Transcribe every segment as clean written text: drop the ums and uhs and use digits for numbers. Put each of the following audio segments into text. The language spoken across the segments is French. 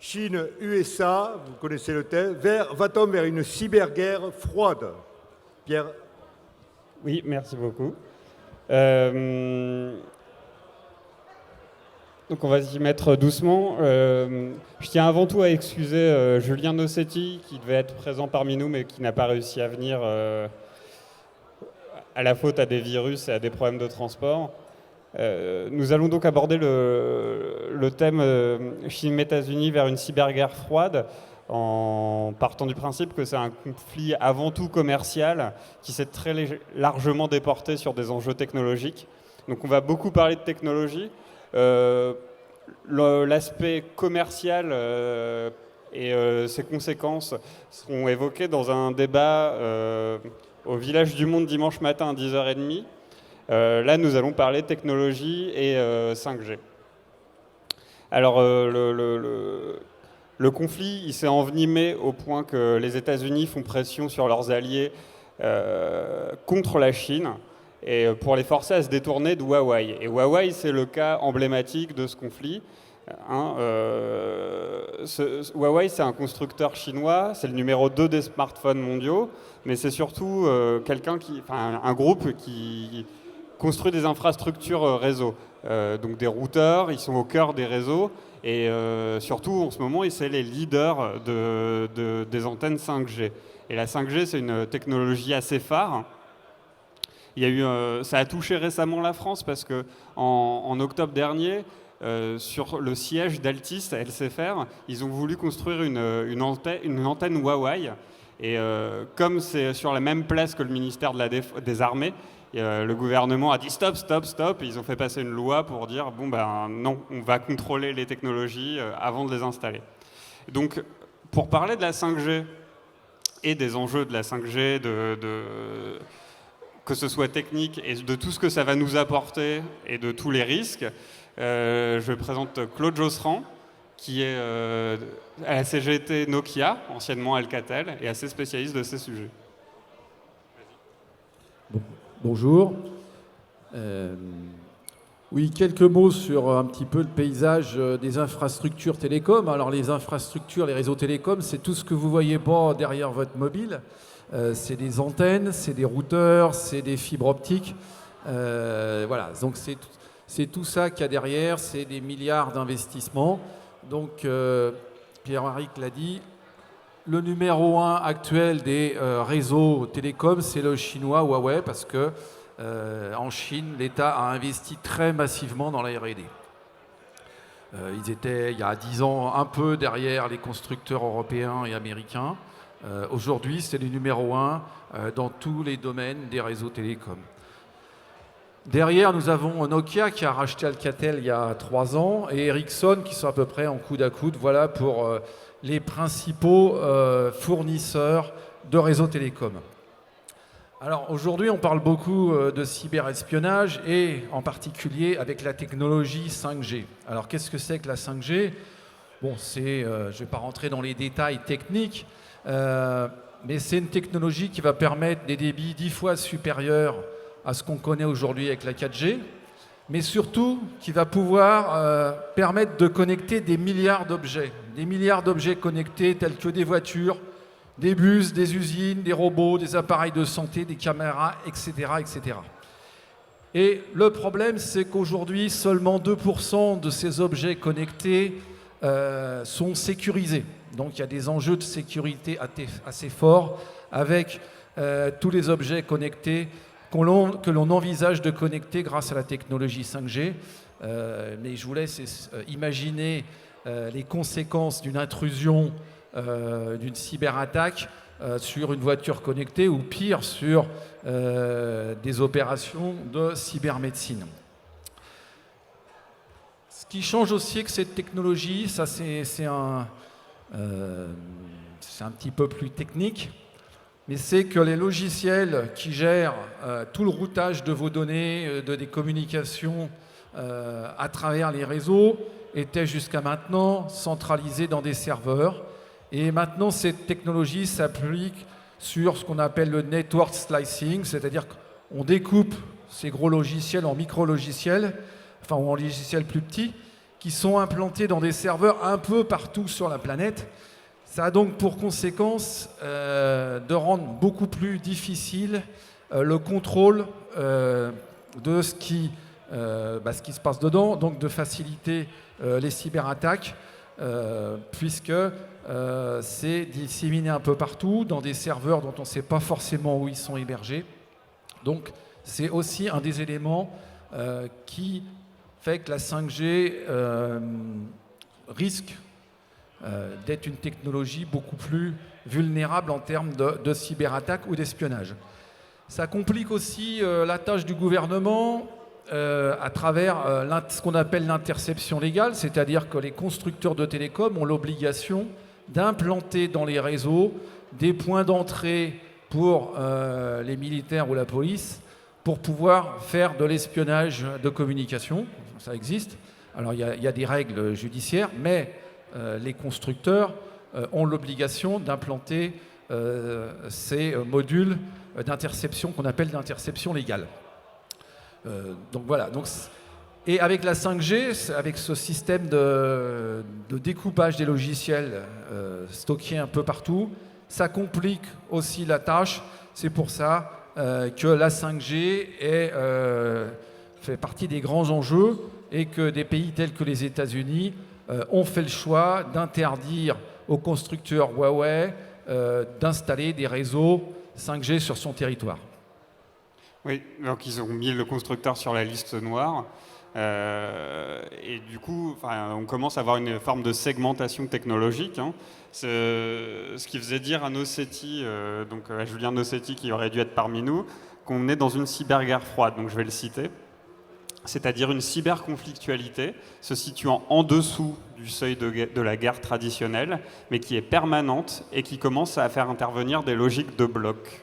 Chine-USA, vous connaissez le thème, va-t-on vers une cyberguerre froide? Pierre? Oui, merci beaucoup. Donc on va s'y mettre doucement. Je tiens avant tout à excuser Julien Nossetti, qui devait être présent parmi nous, mais qui n'a pas réussi à venir à la faute à des virus et à des problèmes de transport. Nous allons donc aborder le thème Chine-États-Unis vers une cyberguerre froide, en partant du principe que c'est un conflit avant tout commercial qui s'est très largement déporté sur des enjeux technologiques. Donc on va beaucoup parler de technologie. L'aspect commercial et ses conséquences seront évoqués dans un débat au Village du Monde dimanche matin à 10h30. Là, nous allons parler technologie et 5G. Alors, le conflit, il s'est envenimé au point que les États-Unis font pression sur leurs alliés contre la Chine et pour les forcer à se détourner de Huawei. Et Huawei, c'est le cas emblématique de ce conflit. Huawei, c'est un constructeur chinois, c'est le numéro 2 des smartphones mondiaux, mais c'est surtout un groupe qui construit des infrastructures réseau, donc des routeurs, ils sont au cœur des réseaux, et surtout en ce moment, c'est les leaders des antennes 5G. Et la 5G, c'est une technologie assez phare. Ça a touché récemment la France parce que en octobre dernier, sur le siège d'Altis à LCFR, ils ont voulu construire une antenne Huawei. Et comme c'est sur la même place que le ministère des Armées, le gouvernement a dit stop, stop, stop. Et ils ont fait passer une loi pour dire non, on va contrôler les technologies avant de les installer. Donc, pour parler de la 5G et des enjeux de la 5G, que ce soit technique et de tout ce que ça va nous apporter et de tous les risques, je présente Claude Josserand, qui est à la CGT Nokia, anciennement Alcatel, et assez spécialiste de ces sujets. Bonjour. Oui, quelques mots sur un petit peu le paysage des infrastructures télécoms. Alors les infrastructures, les réseaux télécoms, c'est tout ce que vous voyez pas derrière votre mobile. C'est des antennes, c'est des routeurs, c'est des fibres optiques. Voilà, donc c'est tout ça qu'il y a derrière, c'est des milliards d'investissements. Donc Pierre-Henri l'a dit, le numéro 1 actuel des réseaux télécoms, c'est le chinois Huawei, parce que en Chine, l'État a investi très massivement dans la R&D. Ils étaient, il y a 10 ans, un peu derrière les constructeurs européens et américains. Aujourd'hui, c'est le numéro 1 dans tous les domaines des réseaux télécoms. Derrière, nous avons Nokia qui a racheté Alcatel il y a 3 ans et Ericsson qui sont à peu près en coude à coude. Voilà pour les principaux fournisseurs de réseaux télécoms. Alors aujourd'hui, on parle beaucoup de cyberespionnage et en particulier avec la technologie 5G. Alors qu'est-ce que c'est que la 5G? Bon, je ne vais pas rentrer dans les détails techniques, mais c'est une technologie qui va permettre des débits 10 fois supérieurs à ce qu'on connaît aujourd'hui avec la 4G, mais surtout qui va pouvoir permettre de connecter des milliards d'objets connectés tels que des voitures, des bus, des usines, des robots, des appareils de santé, des caméras, etc. etc. Et le problème, c'est qu'aujourd'hui, seulement 2% de ces objets connectés sont sécurisés. Donc il y a des enjeux de sécurité assez forts avec tous les objets connectés que l'on envisage de connecter grâce à la technologie 5G. Mais je vous laisse imaginer les conséquences d'une intrusion, d'une cyberattaque sur une voiture connectée ou pire sur des opérations de cybermédecine. Ce qui change aussi que cette technologie, ça c'est un petit peu plus technique, mais c'est que les logiciels qui gèrent tout le routage de vos données, des communications à travers les réseaux, étaient jusqu'à maintenant centralisés dans des serveurs. Et maintenant, cette technologie s'applique sur ce qu'on appelle le network slicing, c'est-à-dire qu'on découpe ces gros logiciels en micro-logiciels, enfin ou en logiciels plus petits, qui sont implantés dans des serveurs un peu partout sur la planète. Ça a donc pour conséquence de rendre beaucoup plus difficile le contrôle de ce qui se passe dedans, donc de faciliter les cyberattaques, puisque c'est disséminé un peu partout dans des serveurs dont on ne sait pas forcément où ils sont hébergés. Donc c'est aussi un des éléments qui fait que la 5G risque d'être une technologie beaucoup plus vulnérable en termes de cyberattaque ou d'espionnage. Ça complique aussi la tâche du gouvernement à travers ce qu'on appelle l'interception légale, c'est-à-dire que les constructeurs de télécom ont l'obligation d'implanter dans les réseaux des points d'entrée pour les militaires ou la police pour pouvoir faire de l'espionnage de communication. Ça existe. Alors il y a des règles judiciaires, mais les constructeurs ont l'obligation d'implanter ces modules d'interception qu'on appelle d'interception légale. Donc voilà. Et avec la 5G, avec ce système de découpage des logiciels stockés un peu partout, ça complique aussi la tâche. C'est pour ça que la 5G fait partie des grands enjeux et que des pays tels que les États-Unis ont fait le choix d'interdire aux constructeurs Huawei d'installer des réseaux 5G sur son territoire. Oui, donc ils ont mis le constructeur sur la liste noire. Et du coup, on commence à avoir une forme de segmentation technologique. Hein. Ce qui faisait dire à Nossetti, donc à Julien Nossetti, qui aurait dû être parmi nous, qu'on est dans une cyberguerre froide. Donc je vais le citer. C'est-à-dire une cyberconflictualité se situant en dessous du seuil de la guerre traditionnelle, mais qui est permanente et qui commence à faire intervenir des logiques de blocs.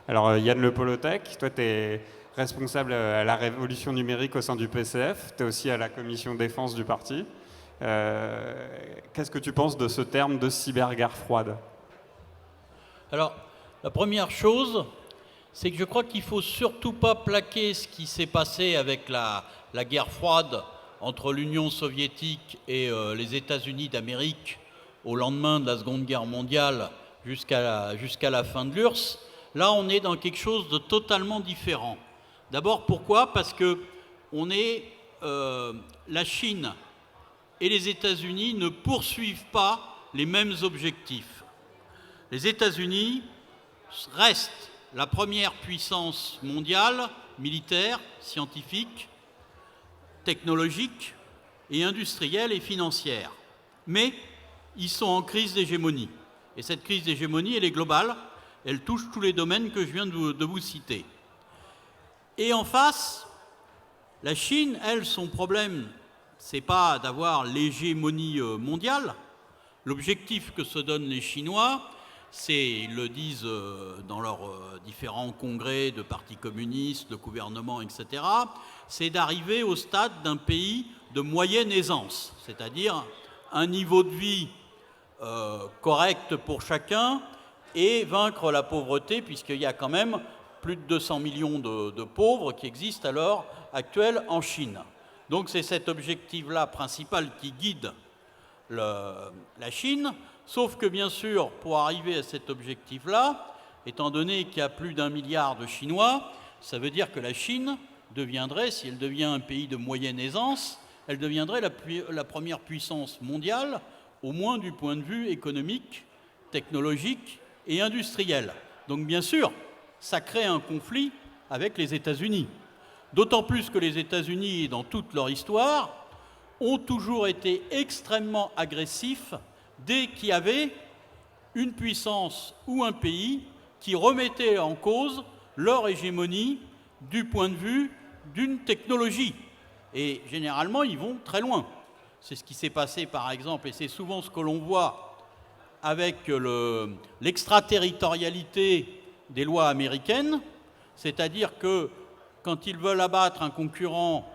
Alors Yann Le Polotec, toi tu es responsable à la révolution numérique au sein du PCF, tu es aussi à la commission défense du parti. Qu'est-ce que tu penses de ce terme de cyberguerre froide? Alors, la première chose, c'est que je crois qu'il ne faut surtout pas plaquer ce qui s'est passé avec la guerre froide entre l'Union soviétique et les États-Unis d'Amérique au lendemain de la Seconde Guerre mondiale jusqu'à la fin de l'URSS. Là, on est dans quelque chose de totalement différent. D'abord, pourquoi? Parce que la Chine et les États-Unis ne poursuivent pas les mêmes objectifs. Les États-Unis restent la première puissance mondiale, militaire, scientifique, technologique et industrielle et financière. Mais ils sont en crise d'hégémonie. Et cette crise d'hégémonie, elle est globale, elle touche tous les domaines que je viens de vous citer. Et en face, la Chine, elle, son problème, c'est pas d'avoir l'hégémonie mondiale. L'objectif que se donnent les Chinois, ils le disent dans leurs différents congrès de partis communistes, de gouvernements, etc., c'est d'arriver au stade d'un pays de moyenne aisance, c'est-à-dire un niveau de vie correct pour chacun et vaincre la pauvreté, puisqu'il y a quand même plus de 200 millions de pauvres qui existent à l'heure actuelle en Chine. Donc c'est cet objectif-là principal qui guide la Chine. Sauf que, bien sûr, pour arriver à cet objectif-là, étant donné qu'il y a plus d'1 milliard de Chinois, ça veut dire que la Chine deviendrait, si elle devient un pays de moyenne aisance, elle deviendrait la première puissance mondiale, au moins du point de vue économique, technologique et industriel. Donc, bien sûr, ça crée un conflit avec les États-Unis. D'autant plus que les États-Unis, dans toute leur histoire, ont toujours été extrêmement agressifs dès qu'il y avait une puissance ou un pays qui remettait en cause leur hégémonie du point de vue d'une technologie. Et généralement, ils vont très loin. C'est ce qui s'est passé, par exemple, et c'est souvent ce que l'on voit avec l'extraterritorialité des lois américaines, c'est-à-dire que quand ils veulent abattre un concurrent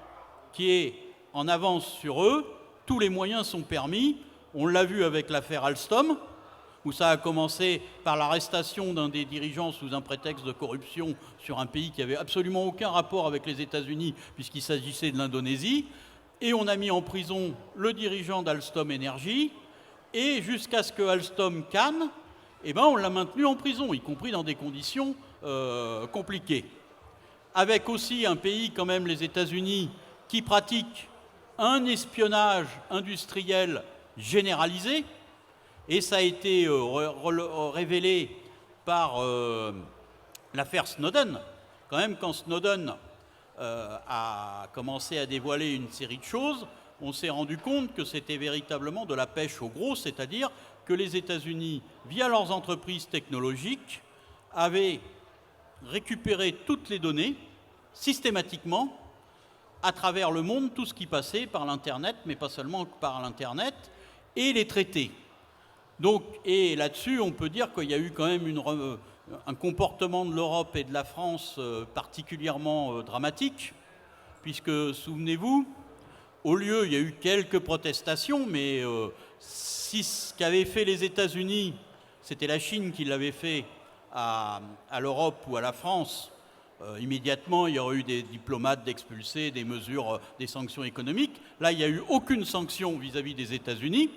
qui est en avance sur eux, tous les moyens sont permis. On l'a vu avec l'affaire Alstom, où ça a commencé par l'arrestation d'un des dirigeants sous un prétexte de corruption sur un pays qui n'avait absolument aucun rapport avec les États-Unis, puisqu'il s'agissait de l'Indonésie. et on a mis en prison le dirigeant d'Alstom Energy, et jusqu'à ce que Alstom canne, eh ben on l'a maintenu en prison, y compris dans des conditions compliquées. Avec aussi un pays, quand même, les États-Unis, qui pratique un espionnage industriel généralisé, et ça a été révélé par l'affaire Snowden. Quand même, quand Snowden a commencé à dévoiler une série de choses, on s'est rendu compte que c'était véritablement de la pêche au gros, c'est-à-dire que les États-Unis, via leurs entreprises technologiques, avaient récupéré toutes les données, systématiquement, à travers le monde, tout ce qui passait par l'Internet, mais pas seulement par l'Internet, et les traités. Donc, et là-dessus, on peut dire qu'il y a eu quand même un comportement de l'Europe et de la France particulièrement dramatique, puisque, souvenez-vous, au lieu, il y a eu quelques protestations, mais si ce qu'avaient fait les États-Unis, c'était la Chine qui l'avait fait à l'Europe ou à la France, immédiatement, il y aurait eu des diplomates d'expulsés, des mesures, des sanctions économiques. Là, il n'y a eu aucune sanction vis-à-vis des États-Unis.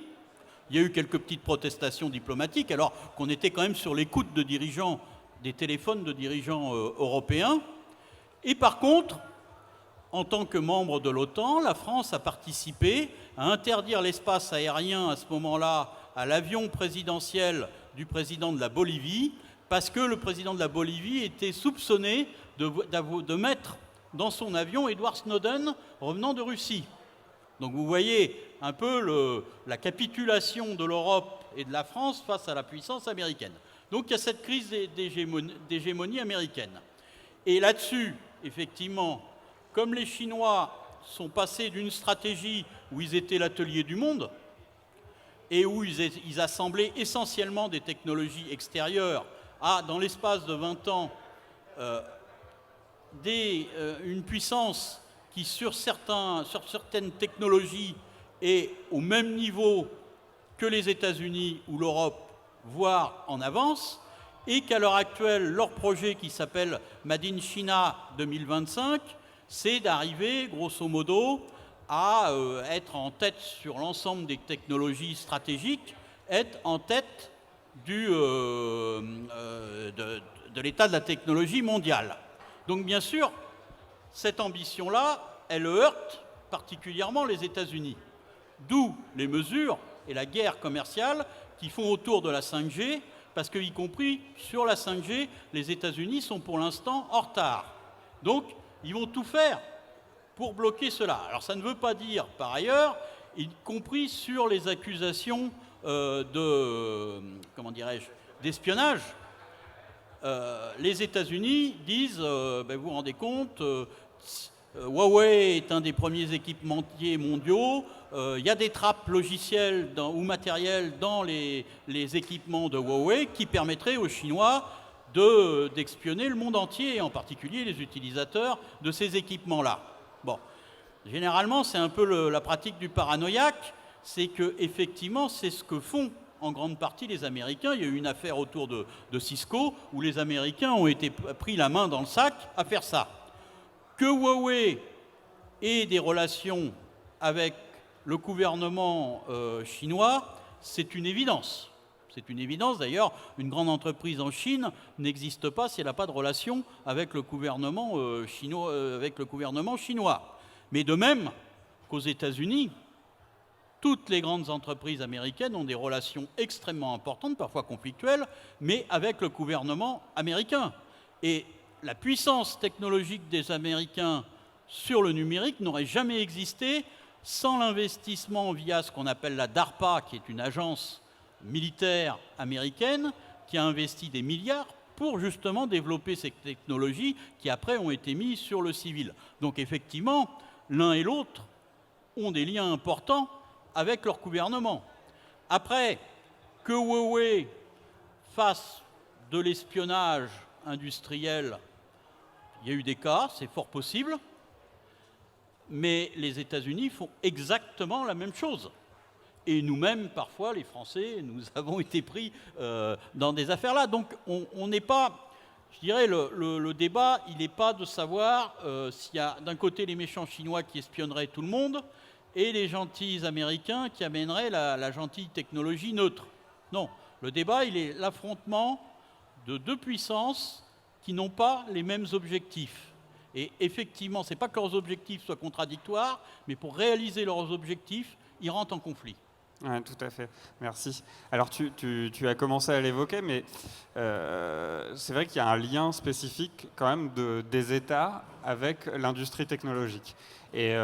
Il y a eu quelques petites protestations diplomatiques, alors qu'on était quand même sur l'écoute de dirigeants, des téléphones de dirigeants européens. Et par contre, en tant que membre de l'OTAN, la France a participé à interdire l'espace aérien à ce moment-là à l'avion présidentiel du président de la Bolivie, parce que le président de la Bolivie était soupçonné de mettre dans son avion Edward Snowden revenant de Russie. Donc vous voyez un peu la capitulation de l'Europe et de la France face à la puissance américaine. Donc il y a cette crise d'hégémonie américaine. Et là-dessus, effectivement, comme les Chinois sont passés d'une stratégie où ils étaient l'atelier du monde et où ils assemblaient essentiellement des technologies extérieures à, dans l'espace de 20 ans, une puissance qui, sur certaines technologies, est au même niveau que les États-Unis ou l'Europe, voire en avance, et qu'à l'heure actuelle, leur projet qui s'appelle Made in China 2025, c'est d'arriver, grosso modo, à être en tête sur l'ensemble des technologies stratégiques, être en tête de l'état de la technologie mondiale. Donc bien sûr, cette ambition-là, elle heurte particulièrement les États-Unis. D'où les mesures et la guerre commerciale qui font autour de la 5G, parce que, y compris sur la 5G, les États-Unis sont pour l'instant en retard. Donc, ils vont tout faire pour bloquer cela. Alors, ça ne veut pas dire, par ailleurs, y compris sur les accusations d'espionnage, les États-Unis disent, vous vous rendez compte, Huawei est un des premiers équipementiers mondiaux, il y a des trappes logicielles ou matérielles dans les équipements de Huawei qui permettraient aux Chinois d'espionner le monde entier, et en particulier les utilisateurs de ces équipements-là. Bon, généralement, c'est un peu la pratique du paranoïaque, c'est que effectivement, c'est ce que font en grande partie les Américains. Il y a eu une affaire autour de Cisco où les Américains ont été pris la main dans le sac à faire ça. Que Huawei ait des relations avec le gouvernement chinois, c'est une évidence. C'est une évidence. D'ailleurs, une grande entreprise en Chine n'existe pas si elle n'a pas de relation avec le gouvernement chinois. Mais de même qu'aux États-Unis, toutes les grandes entreprises américaines ont des relations extrêmement importantes, parfois conflictuelles, mais avec le gouvernement américain. Et la puissance technologique des Américains sur le numérique n'aurait jamais existé sans l'investissement via ce qu'on appelle la DARPA, qui est une agence militaire américaine, qui a investi des milliards pour justement développer ces technologies qui après ont été mises sur le civil. Donc effectivement, l'un et l'autre ont des liens importants avec leur gouvernement. Après, que Huawei fasse de l'espionnage industriel, il y a eu des cas, c'est fort possible, mais les États-Unis font exactement la même chose. Et nous-mêmes, parfois, les Français, nous avons été pris dans des affaires-là. Donc, on n'est pas... Je dirais, le débat, il n'est pas de savoir s'il y a d'un côté les méchants chinois qui espionneraient tout le monde et les gentils Américains qui amèneraient la gentille technologie neutre. Non, le débat, il est l'affrontement de deux puissances qui n'ont pas les mêmes objectifs. Et effectivement, ce n'est pas que leurs objectifs soient contradictoires, mais pour réaliser leurs objectifs, ils rentrent en conflit. Ouais, tout à fait, merci. Alors tu as commencé à l'évoquer, mais c'est vrai qu'il y a un lien spécifique quand même des États avec l'industrie technologique. Et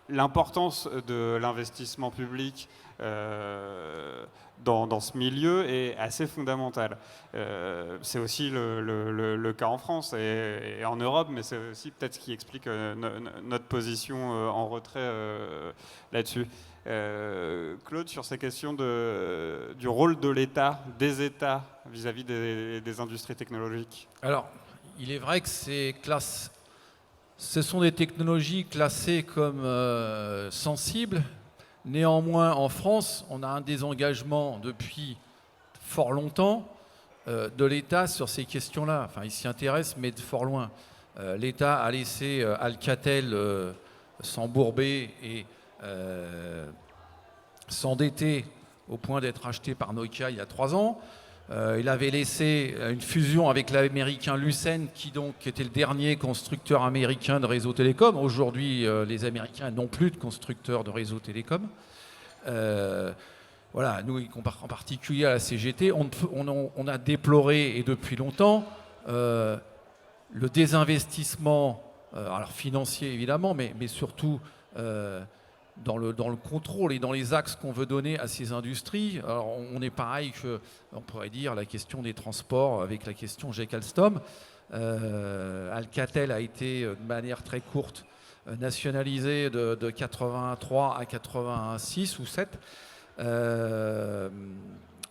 l'importance de l'investissement public dans ce milieu est assez fondamentale. C'est aussi le cas en France et en Europe, mais c'est aussi peut-être ce qui explique notre position en retrait là-dessus. Claude, sur ces questions du rôle de l'État, des États vis-à-vis des industries technologiques. Alors, il est vrai que ce sont des technologies classées comme sensibles. Néanmoins, en France, on a un désengagement depuis fort longtemps de l'État sur ces questions-là. Enfin, il s'y intéresse, mais de fort loin. L'État a laissé Alcatel s'embourber et s'endetter au point d'être acheté par Nokia il y a 3 ans. Il avait laissé une fusion avec l'américain Lucent, qui était le dernier constructeur américain de réseau télécom. Aujourd'hui, les Américains n'ont plus de constructeur de réseau télécom. Voilà, nous, en particulier à la CGT, on a déploré, et depuis longtemps, le désinvestissement, alors financier évidemment, mais surtout dans le contrôle et dans les axes qu'on veut donner à ces industries. Alors on est pareil que, on pourrait dire, la question des transports avec la question GEC Alstom. Alcatel a été de manière très courte nationalisé de 83 à 86 ou 7.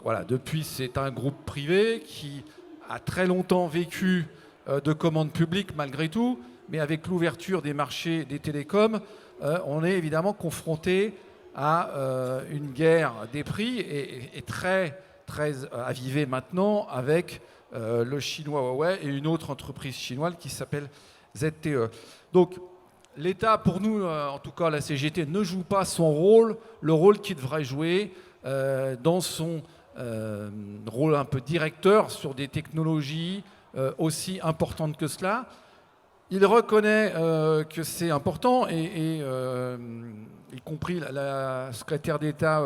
Voilà, depuis, c'est un groupe privé qui a très longtemps vécu de commandes publiques malgré tout, mais avec l'ouverture des marchés des télécoms, on est évidemment confronté à une guerre des prix et très, très avivée maintenant avec le chinois Huawei et une autre entreprise chinoise qui s'appelle ZTE. Donc l'État, pour nous, en tout cas la CGT, ne joue pas son rôle, le rôle qu'il devrait jouer dans son rôle un peu directeur sur des technologies aussi importantes que cela. Il reconnaît que c'est important, et y compris la secrétaire d'État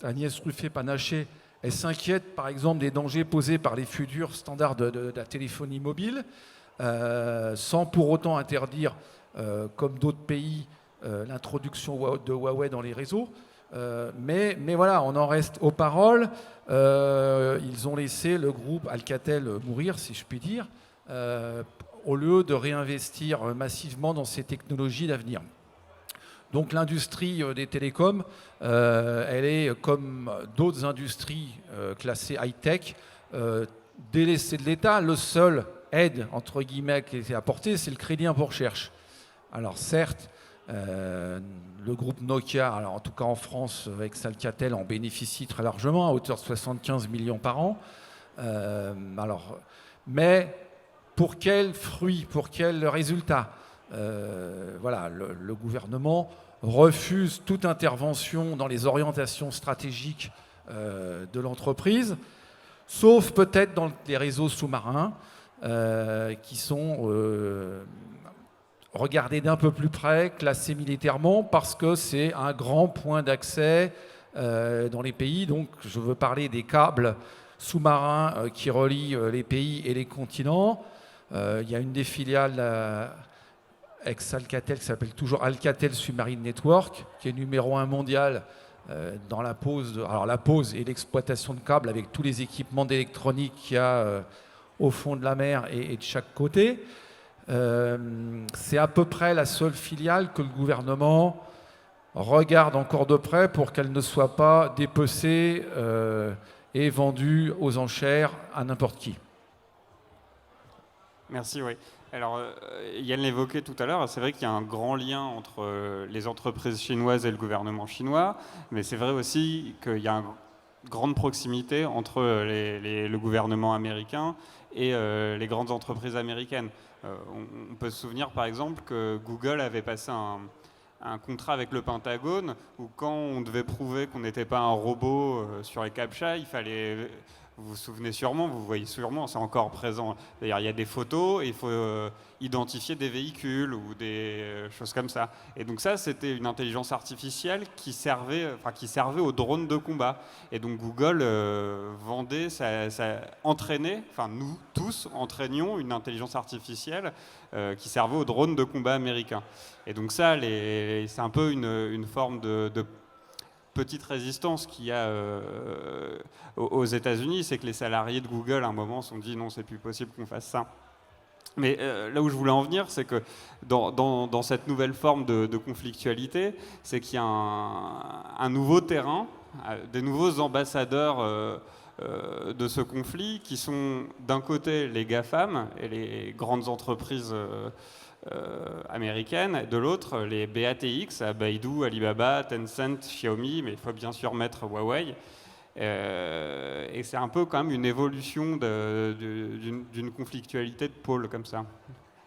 Agnès Ruffet-Panaché, elle s'inquiète par exemple des dangers posés par les futurs standards de la téléphonie mobile, sans pour autant interdire, comme d'autres pays, l'introduction de Huawei dans les réseaux. Mais voilà, on en reste aux paroles. Ils ont laissé le groupe Alcatel mourir, si je puis dire, au lieu de réinvestir massivement dans ces technologies d'avenir. Donc l'industrie des télécoms, elle est comme d'autres industries classées high-tech, délaissée de l'État. Le seul aide, entre guillemets, qui a été apporté, c'est le crédit impôt recherche. Alors certes, le groupe Nokia, alors en tout cas en France, avec Alcatel, en bénéficie très largement, à hauteur de 75 millions par an. Mais pour quel fruit, pour quel résultat? Voilà, le gouvernement refuse toute intervention dans les orientations stratégiques de l'entreprise, sauf peut-être dans les réseaux sous-marins qui sont regardés d'un peu plus près, classés militairement, parce que c'est un grand point d'accès dans les pays. Donc je veux parler des câbles sous-marins qui relient les pays et les continents. Il y a une des filiales ex-Alcatel qui s'appelle toujours Alcatel Submarine Network, qui est numéro 1 mondial dans la pose et l'exploitation de câbles avec tous les équipements d'électronique qu'il y a au fond de la mer et de chaque côté. C'est à peu près la seule filiale que le gouvernement regarde encore de près pour qu'elle ne soit pas dépecée et vendue aux enchères à n'importe qui. Merci, oui. Alors, Yann l'évoquait tout à l'heure, c'est vrai qu'il y a un grand lien entre les entreprises chinoises et le gouvernement chinois, mais c'est vrai aussi qu'il y a une grande proximité entre le gouvernement américain et les grandes entreprises américaines. On peut se souvenir par exemple que Google avait passé un contrat avec le Pentagone où quand on devait prouver qu'on n'était pas un robot sur les CAPTCHA, il fallait... Vous vous souvenez sûrement, vous voyez sûrement, c'est encore présent. D'ailleurs, il y a des photos et il faut identifier des véhicules ou des choses comme ça. Et donc ça, c'était une intelligence artificielle qui servait aux drones de combat. Et donc Google vendait, entraînait, enfin nous tous entraînions une intelligence artificielle qui servait aux drones de combat américains. Et donc ça, c'est un peu une forme de petite résistance qu'il y a aux États-Unis, c'est que les salariés de Google, à un moment, se sont dit non, c'est plus possible qu'on fasse ça. Mais là où je voulais en venir, c'est que dans cette nouvelle forme de conflictualité, c'est qu'il y a un nouveau terrain, des nouveaux ambassadeurs de ce conflit, qui sont d'un côté les GAFAM et les grandes entreprises américaines, de l'autre les BATX, Baidu, Alibaba, Tencent, Xiaomi, mais il faut bien sûr mettre Huawei. Et c'est un peu quand même une évolution d'une conflictualité de pôle comme ça.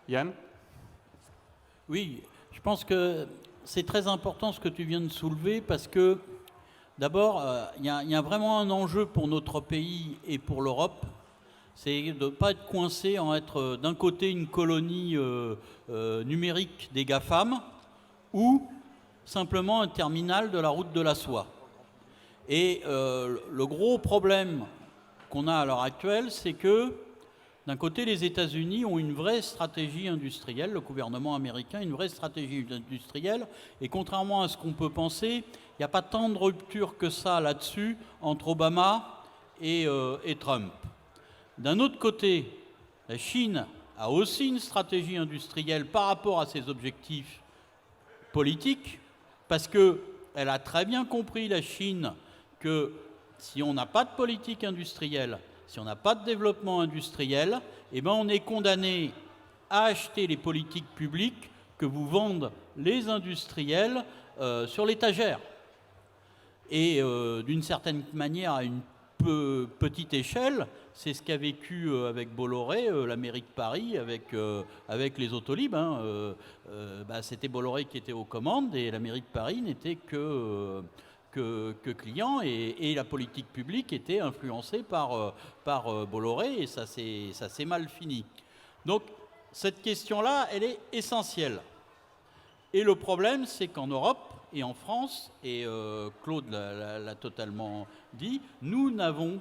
Yann ? Oui, je pense que c'est très important ce que tu viens de soulever parce que d'abord, il y a vraiment un enjeu pour notre pays et pour l'Europe. C'est de ne pas être coincé en être d'un côté une colonie numérique des GAFAM ou simplement un terminal de la route de la soie. Et le gros problème qu'on a à l'heure actuelle, c'est que d'un côté, les États-Unis ont une vraie stratégie industrielle, le gouvernement américain a une vraie stratégie industrielle, et contrairement à ce qu'on peut penser, il n'y a pas tant de rupture que ça là-dessus entre Obama et Trump. D'un autre côté, la Chine a aussi une stratégie industrielle par rapport à ses objectifs politiques, parce qu'elle a très bien compris, la Chine, que si on n'a pas de politique industrielle, si on n'a pas de développement industriel, eh ben on est condamné à acheter les politiques publiques que vous vendent les industriels sur l'étagère. Et d'une certaine manière, à une petite échelle, c'est ce qu'a vécu avec Bolloré, la mairie de Paris, avec les Autolib. C'était Bolloré qui était aux commandes et la mairie de Paris n'était que client et la politique publique était influencée par Bolloré et ça s'est mal fini. Donc cette question-là, elle est essentielle. Et le problème, c'est qu'en Europe et en France, et Claude l'a totalement dit, nous n'avons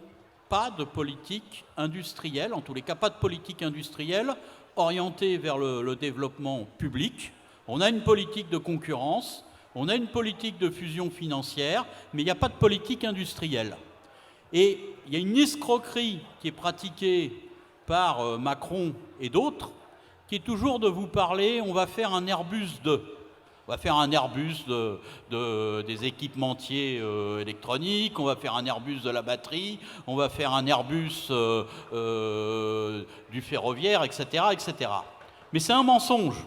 pas de politique industrielle, en tous les cas pas de politique industrielle orientée vers le développement public. On a une politique de concurrence, on a une politique de fusion financière, mais il n'y a pas de politique industrielle. Et il y a une escroquerie qui est pratiquée par Macron et d'autres, qui est toujours de vous parler, on va faire un Airbus 2. On va faire un Airbus des équipementiers électroniques, on va faire un Airbus de la batterie, on va faire un Airbus du ferroviaire, etc., etc. Mais c'est un mensonge.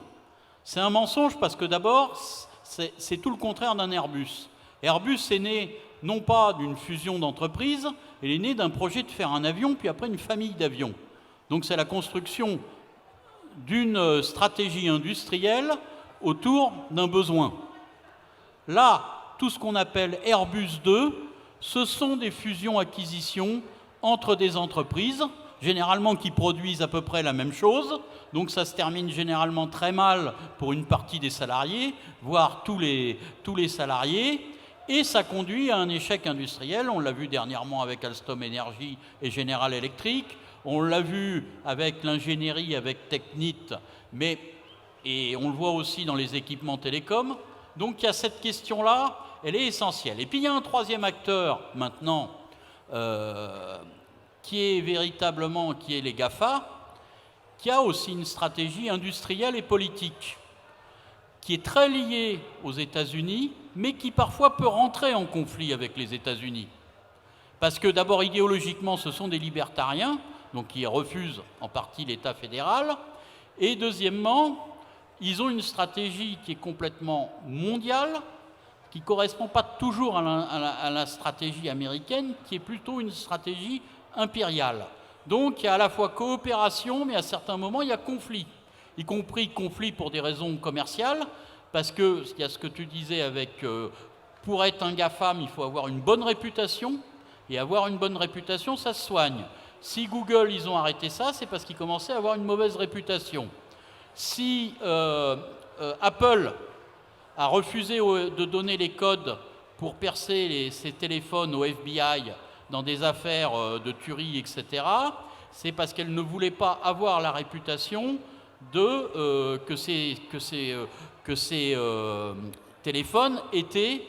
C'est un mensonge parce que d'abord, c'est tout le contraire d'un Airbus. Airbus est né non pas d'une fusion d'entreprises, il est né d'un projet de faire un avion, puis après une famille d'avions. Donc c'est la construction d'une stratégie industrielle autour d'un besoin. Là, tout ce qu'on appelle Airbus 2, ce sont des fusions-acquisitions entre des entreprises, généralement qui produisent à peu près la même chose, donc ça se termine généralement très mal pour une partie des salariés, voire tous les salariés, et ça conduit à un échec industriel. On l'a vu dernièrement avec Alstom Energy et General Electric, on l'a vu avec l'ingénierie, avec Technip, et on le voit aussi dans les équipements télécoms. Donc il y a cette question-là, elle est essentielle. Et puis il y a un troisième acteur maintenant, qui est les GAFA, qui a aussi une stratégie industrielle et politique, qui est très liée aux États-Unis, mais qui parfois peut rentrer en conflit avec les États-Unis. Parce que d'abord, idéologiquement, ce sont des libertariens, donc qui refusent en partie l'État fédéral, et deuxièmement, ils ont une stratégie qui est complètement mondiale, qui ne correspond pas toujours à la stratégie américaine, qui est plutôt une stratégie impériale. Donc il y a à la fois coopération, mais à certains moments il y a conflit, y compris conflit pour des raisons commerciales, parce qu'il y a ce que tu disais avec pour être un GAFAM, il faut avoir une bonne réputation, et avoir une bonne réputation, ça se soigne. Si Google, ils ont arrêté ça, c'est parce qu'ils commençaient à avoir une mauvaise réputation. Si Apple a refusé de donner les codes pour percer ses téléphones au FBI dans des affaires de tuerie, etc., c'est parce qu'elle ne voulait pas avoir la réputation que ces téléphones étaient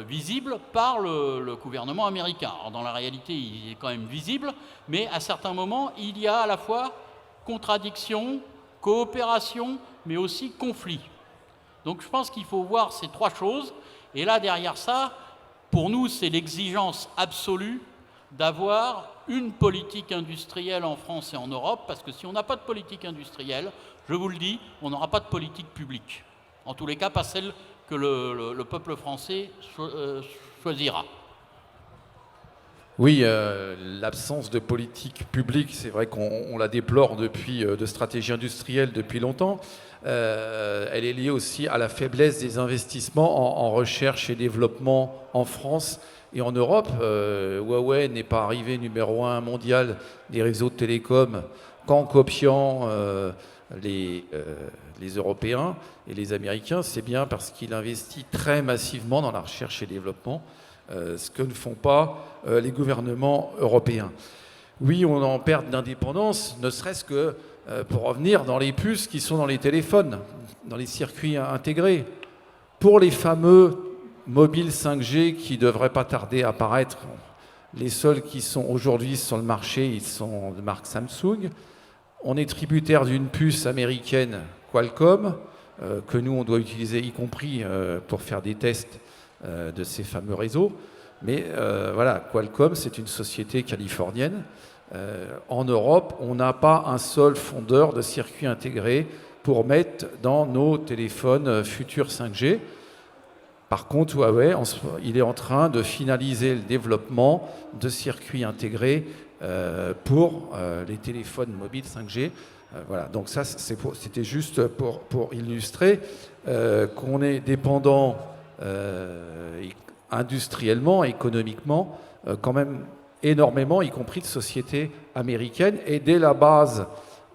visibles par le gouvernement américain. Alors, dans la réalité, il est quand même visible, mais à certains moments, il y a à la fois contradiction, coopération, mais aussi conflit. Donc je pense qu'il faut voir ces trois choses. Et là, derrière ça, pour nous, c'est l'exigence absolue d'avoir une politique industrielle en France et en Europe, parce que si on n'a pas de politique industrielle, je vous le dis, on n'aura pas de politique publique. En tous les cas, pas celle que le peuple français choisira. Oui, l'absence de politique publique, c'est vrai qu'on la déplore de stratégie industrielle depuis longtemps. Elle est liée aussi à la faiblesse des investissements en recherche et développement en France et en Europe. Huawei n'est pas arrivé numéro 1 mondial des réseaux de télécom qu'en copiant les Européens et les Américains. C'est bien parce qu'il investit très massivement dans la recherche et développement, ce que ne font pas les gouvernements européens. Oui, on est en perte d'indépendance, ne serait-ce que pour revenir dans les puces qui sont dans les téléphones, dans les circuits intégrés. Pour les fameux mobiles 5G qui ne devraient pas tarder à apparaître, les seuls qui sont aujourd'hui sur le marché, ils sont de marque Samsung. On est tributaire d'une puce américaine Qualcomm, que nous, on doit utiliser, y compris pour faire des tests de ces fameux réseaux. Mais voilà, Qualcomm, c'est une société californienne. En Europe, on n'a pas un seul fondeur de circuits intégrés pour mettre dans nos téléphones futurs 5G. Par contre, Huawei, il est en train de finaliser le développement de circuits intégrés pour les téléphones mobiles 5G. Voilà, donc ça, c'était juste pour illustrer qu'on est dépendant industriellement, économiquement, quand même énormément, y compris de sociétés américaines, et dès la base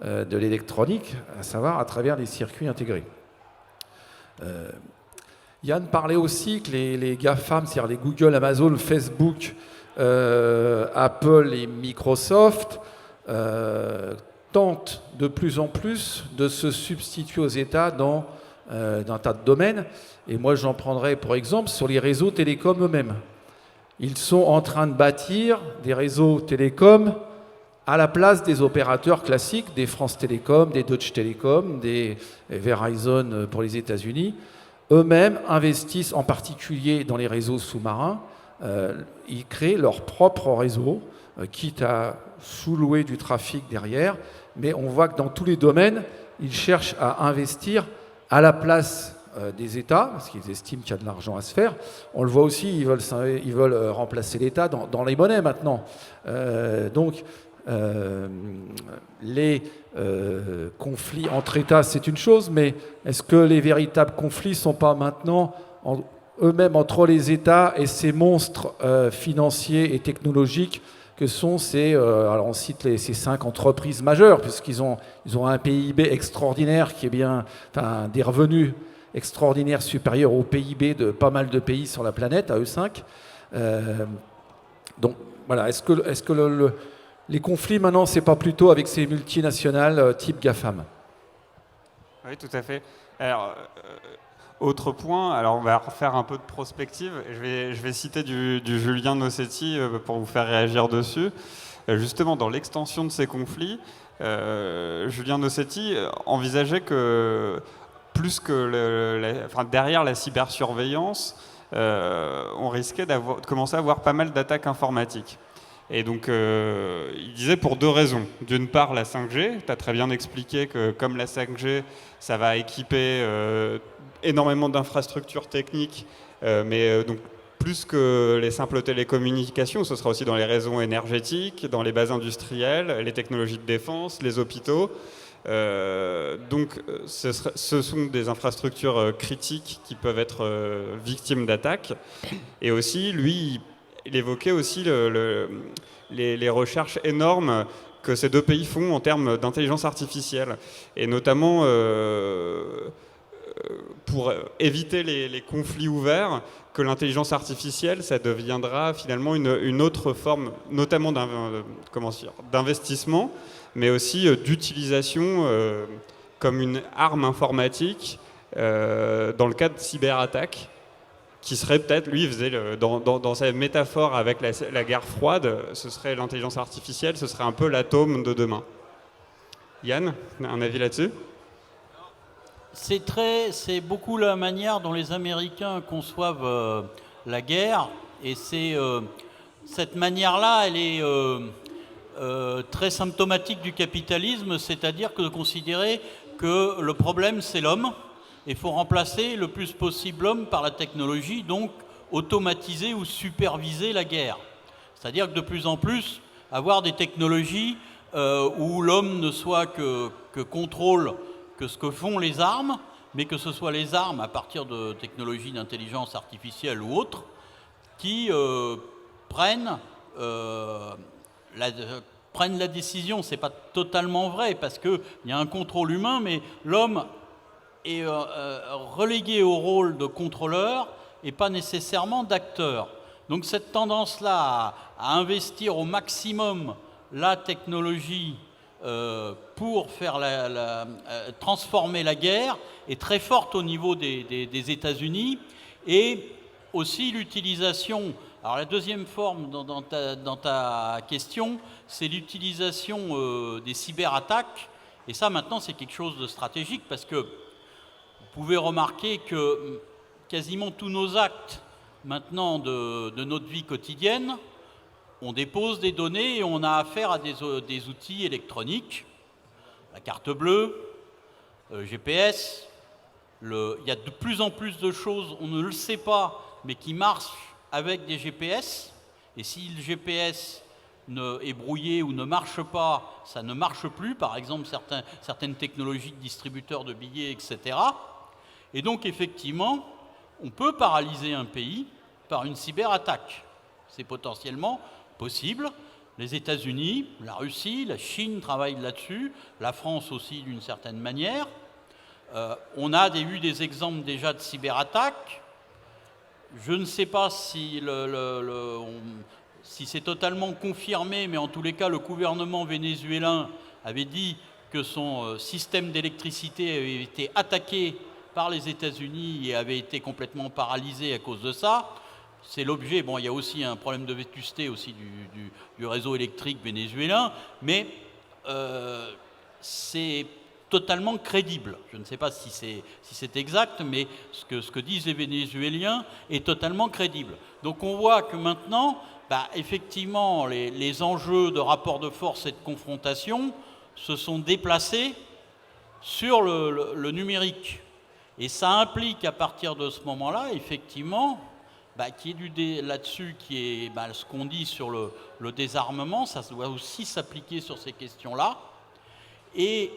de l'électronique, à savoir à travers les circuits intégrés. Yann parlait aussi que les GAFAM, c'est-à-dire les Google, Amazon, Facebook, Apple et Microsoft, tentent de plus en plus de se substituer aux États dans un tas de domaines. Et moi, j'en prendrais pour exemple sur les réseaux télécoms eux-mêmes. Ils sont en train de bâtir des réseaux télécoms à la place des opérateurs classiques, des France Télécom, des Deutsche Telekom, des Verizon pour les États-Unis. Eux-mêmes investissent en particulier dans les réseaux sous-marins. Ils créent leur propre réseau, quitte à sous-louer du trafic derrière. Mais on voit que dans tous les domaines, ils cherchent à investir à la place des États, parce qu'ils estiment qu'il y a de l'argent à se faire. On le voit aussi, ils veulent remplacer l'État dans les monnaies maintenant. Donc, les conflits entre États, c'est une chose, mais est-ce que les véritables conflits ne sont pas maintenant eux-mêmes entre les États et ces monstres financiers et technologiques que sont alors on cite ces 5 entreprises majeures, puisqu'ils ont un PIB extraordinaire qui est bien, enfin, des revenus extraordinaires supérieurs au PIB de pas mal de pays sur la planète, à eux 5. Donc voilà, est-ce que les conflits maintenant, c'est pas plutôt avec ces multinationales type GAFAM? Oui, tout à fait. Alors, autre point, alors on va refaire un peu de prospective. Je vais citer du Julien Nossetti pour vous faire réagir dessus. Justement, dans l'extension de ces conflits, Julien Nossetti envisageait que plus que derrière la cybersurveillance, on risquait de commencer à avoir pas mal d'attaques informatiques. Et donc, il disait pour 2 raisons. D'une part, la 5G. Tu as très bien expliqué que comme la 5G, ça va équiper énormément d'infrastructures techniques, mais donc plus que les simples télécommunications, ce sera aussi dans les réseaux énergétiques, dans les bases industrielles, les technologies de défense, les hôpitaux. Ce sont des infrastructures critiques qui peuvent être victimes d'attaques. Et aussi, lui, il évoquait aussi les recherches énormes que ces deux pays font en termes d'intelligence artificielle. Et notamment pour éviter les conflits ouverts, que l'intelligence artificielle, ça deviendra finalement une autre forme, notamment d'investissement, mais aussi d'utilisation comme une arme informatique dans le cas de cyberattaques, qui serait peut-être, lui, il faisait dans sa métaphore avec la guerre froide, ce serait l'intelligence artificielle, ce serait un peu l'atome de demain. Yann, un avis là-dessus ? C'est beaucoup la manière dont les Américains conçoivent la guerre, et cette manière-là, elle est très symptomatique du capitalisme, c'est-à-dire de considérer que le problème c'est l'homme, et il faut remplacer le plus possible l'homme par la technologie, donc automatiser ou superviser la guerre. C'est-à-dire que de plus en plus, avoir des technologies où l'homme ne soit que contrôle que ce que font les armes, mais que ce soit les armes à partir de technologies d'intelligence artificielle ou autres, qui prennent la décision. C'est pas totalement vrai, parce qu'il y a un contrôle humain, mais l'homme est relégué au rôle de contrôleur et pas nécessairement d'acteur. Donc cette tendance-là à investir au maximum la technologie pour faire transformer la guerre est très forte au niveau des États-Unis, et aussi l'utilisation. Alors la deuxième forme dans ta question, c'est l'utilisation des cyberattaques, et ça maintenant c'est quelque chose de stratégique, parce que vous pouvez remarquer que quasiment tous nos actes maintenant de notre vie quotidienne, on dépose des données et on a affaire à des outils électroniques, la carte bleue, GPS. Il y a de plus en plus de choses, on ne le sait pas, mais qui marchent avec des GPS. Et si le GPS est brouillé ou ne marche pas, ça ne marche plus. Par exemple, certaines technologies de distributeurs de billets, etc. Et donc, effectivement, on peut paralyser un pays par une cyberattaque. C'est potentiellement possible. Les États-Unis, la Russie, la Chine travaillent là-dessus, la France aussi d'une certaine manière. On a eu des exemples déjà de cyberattaques. Je ne sais pas si c'est totalement confirmé, mais en tous les cas, le gouvernement vénézuélien avait dit que son système d'électricité avait été attaqué par les États-Unis et avait été complètement paralysé à cause de ça. C'est l'objet. Bon, il y a aussi un problème de vétusté aussi du réseau électrique vénézuélien, mais c'est totalement crédible. Je ne sais pas si c'est exact, mais ce que disent les Vénézuéliens est totalement crédible. Donc on voit que maintenant, effectivement, les enjeux de rapport de force et de confrontation se sont déplacés sur le numérique. Et ça implique à partir de ce moment-là, effectivement, qu'il y ait là-dessus, qui est ce qu'on dit sur le désarmement, ça doit aussi s'appliquer sur ces questions-là. Et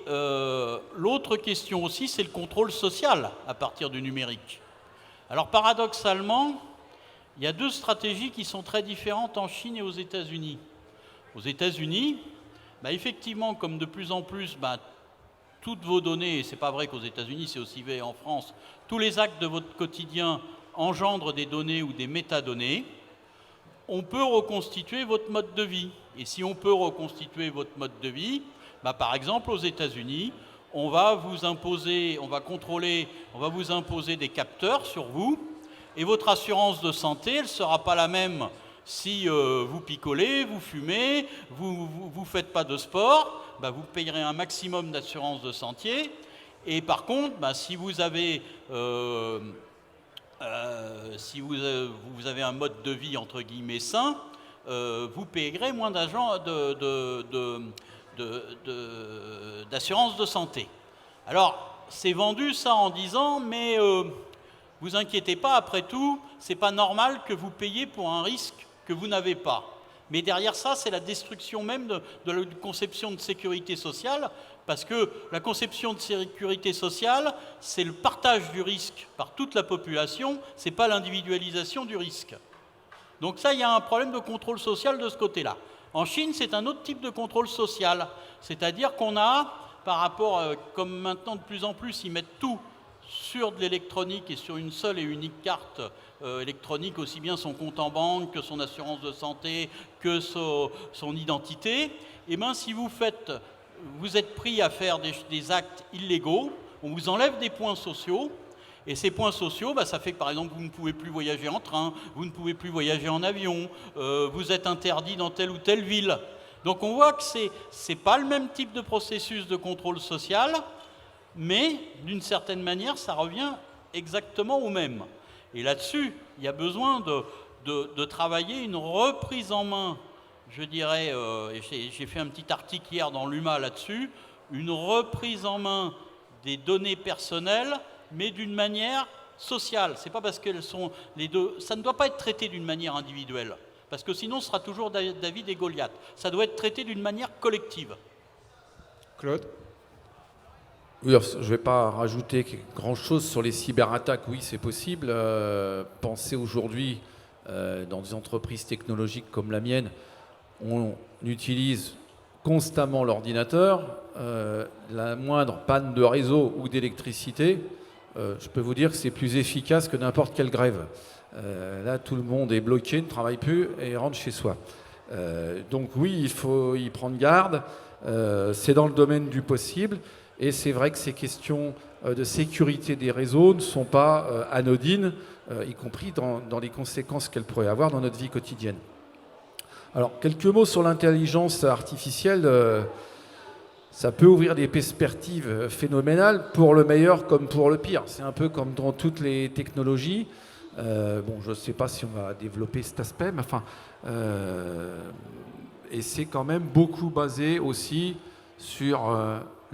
l'autre question aussi, c'est le contrôle social à partir du numérique. Alors paradoxalement, il y a deux stratégies qui sont très différentes en Chine et aux États-Unis. Aux États-Unis, effectivement, comme de plus en plus, toutes vos données, et c'est pas vrai qu'aux États-Unis, c'est aussi vrai en France, tous les actes de votre quotidien engendrent des données ou des métadonnées. On peut reconstituer votre mode de vie. Et si on peut reconstituer votre mode de vie, par exemple, aux États-Unis, on va vous imposer des capteurs sur vous, et votre assurance de santé, elle ne sera pas la même si vous picolez, vous fumez, vous faites pas de sport, vous payerez un maximum d'assurance de santé. Et par contre, si vous avez un mode de vie entre guillemets sain, vous payerez moins d'argent d'assurance de santé. Alors, c'est vendu ça en disant, mais vous inquiétez pas, après tout, c'est pas normal que vous payiez pour un risque que vous n'avez pas. Mais derrière ça, c'est la destruction même de la conception de sécurité sociale, parce que la conception de sécurité sociale, c'est le partage du risque par toute la population, c'est pas l'individualisation du risque. Donc ça, il y a un problème de contrôle social de ce côté-là. En Chine, c'est un autre type de contrôle social, c'est-à-dire qu'on a, par rapport, comme maintenant de plus en plus, ils mettent tout sur de l'électronique et sur une seule et unique carte électronique, aussi bien son compte en banque que son assurance de santé, que son identité, et bien si vous êtes pris à faire des actes illégaux, on vous enlève des points sociaux, et ces points sociaux, ça fait que par exemple vous ne pouvez plus voyager en train, vous ne pouvez plus voyager en avion, vous êtes interdit dans telle ou telle ville. Donc on voit que c'est pas le même type de processus de contrôle social, mais d'une certaine manière, ça revient exactement au même. Et là-dessus, il y a besoin de travailler une reprise en main, je dirais, et j'ai fait un petit article hier dans l'UMA là-dessus, une reprise en main des données personnelles, mais d'une manière sociale. C'est pas parce qu'elles sont les deux, ça ne doit pas être traité d'une manière individuelle, parce que sinon ce sera toujours David et Goliath. Ça doit être traité d'une manière collective. Claude ? Oui, je ne vais pas rajouter grand-chose sur les cyberattaques. Oui, c'est possible. Pensez aujourd'hui, dans des entreprises technologiques comme la mienne, on utilise constamment l'ordinateur. La moindre panne de réseau ou d'électricité, je peux vous dire que c'est plus efficace que n'importe quelle grève. Là, tout le monde est bloqué, ne travaille plus et rentre chez soi. Donc oui, il faut y prendre garde. C'est dans le domaine du possible. Et c'est vrai que ces questions de sécurité des réseaux ne sont pas anodines, y compris dans les conséquences qu'elles pourraient avoir dans notre vie quotidienne. Alors, quelques mots sur l'intelligence artificielle. Ça peut ouvrir des perspectives phénoménales pour le meilleur comme pour le pire. C'est un peu comme dans toutes les technologies. Je ne sais pas si on va développer cet aspect, mais et c'est quand même beaucoup basé aussi sur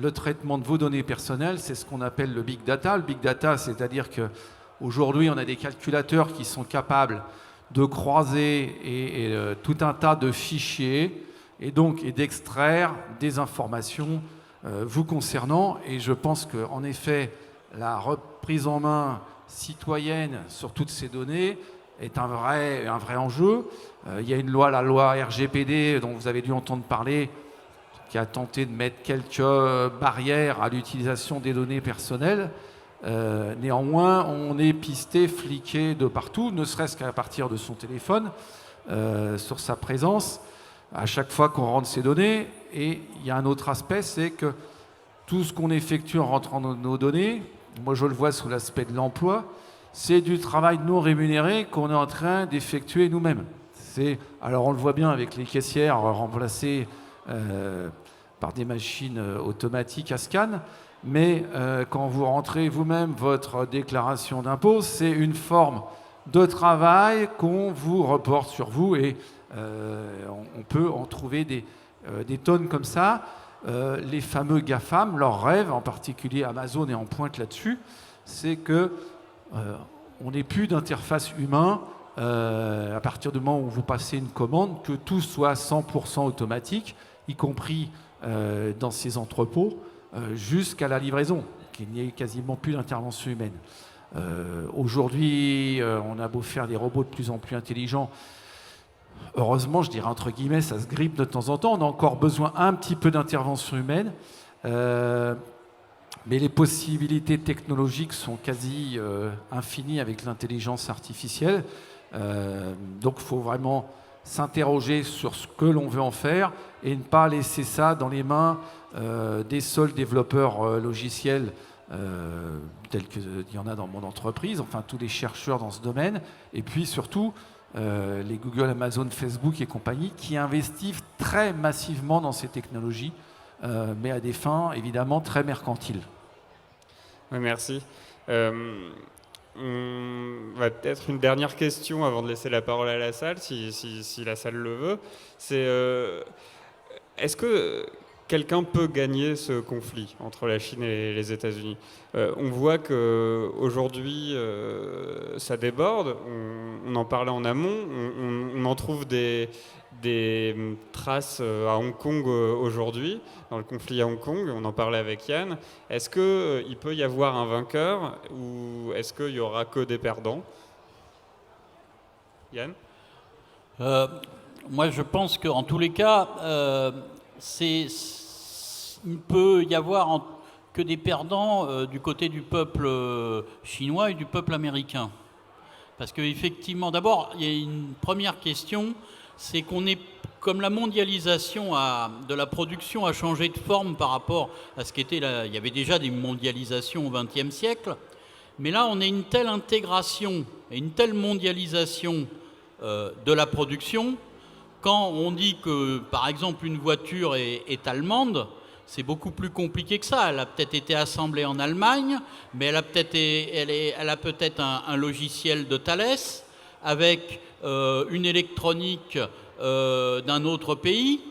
le traitement de vos données personnelles. C'est ce qu'on appelle le big data. Le big data, c'est-à-dire qu'aujourd'hui, on a des calculateurs qui sont capables de croiser et tout un tas de fichiers et d'extraire des informations vous concernant. Et je pense qu'en effet, la reprise en main citoyenne sur toutes ces données est un vrai enjeu. Il y a une loi, la loi RGPD, dont vous avez dû entendre parler, qui a tenté de mettre quelques barrières à l'utilisation des données personnelles. Néanmoins, on est pisté, fliqué de partout, ne serait-ce qu'à partir de son téléphone, sur sa présence, à chaque fois qu'on rentre ces données. Et il y a un autre aspect, c'est que tout ce qu'on effectue en rentrant nos données, moi je le vois sous l'aspect de l'emploi, c'est du travail non rémunéré qu'on est en train d'effectuer nous-mêmes. Alors on le voit bien avec les caissières remplacées par des machines automatiques à scan, mais quand vous rentrez vous-même votre déclaration d'impôt, c'est une forme de travail qu'on vous reporte sur vous, et on peut en trouver des tonnes comme ça. Les fameux GAFAM, leur rêve, en particulier Amazon est en pointe là-dessus, c'est que on n'ait plus d'interface humaine à partir du moment où vous passez une commande, que tout soit 100% automatique, y compris dans ces entrepôts, jusqu'à la livraison, qu'il n'y ait quasiment plus d'intervention humaine. Aujourd'hui, on a beau faire des robots de plus en plus intelligents, heureusement, je dirais entre guillemets, ça se grippe de temps en temps, on a encore besoin un petit peu d'intervention humaine, mais les possibilités technologiques sont quasi infinies avec l'intelligence artificielle. Donc il faut vraiment s'interroger sur ce que l'on veut en faire et ne pas laisser ça dans les mains des seuls développeurs logiciels tels qu'il y en a dans mon entreprise, enfin tous les chercheurs dans ce domaine, et puis surtout les Google, Amazon, Facebook et compagnie qui investissent très massivement dans ces technologies, mais à des fins évidemment très mercantiles. Oui, merci. On va peut-être une dernière question avant de laisser la parole à la salle, si la salle le veut. C'est est-ce que quelqu'un peut gagner ce conflit entre la Chine et les États-Unis. On voit qu'aujourd'hui, ça déborde. On en parlait en amont. On en trouve des traces à Hong Kong aujourd'hui, dans le conflit à Hong Kong. On en parlait avec Yann. Est-ce qu'il peut y avoir un vainqueur ou est-ce qu'il n'y aura que des perdants? Yann? Moi, je pense qu'en tous les cas, il ne peut y avoir que des perdants du côté du peuple chinois et du peuple américain. Parce qu'effectivement, d'abord, il y a une première question, c'est qu'on est, comme la mondialisation de la production a changé de forme par rapport à ce qu'était là. Il y avait déjà des mondialisations au XXe siècle, mais là, on a une telle intégration et une telle mondialisation de la production. Quand on dit que, par exemple, une voiture est allemande, c'est beaucoup plus compliqué que ça. Elle a peut-être été assemblée en Allemagne, mais elle a peut-être un logiciel de Thales avec une électronique d'un autre pays,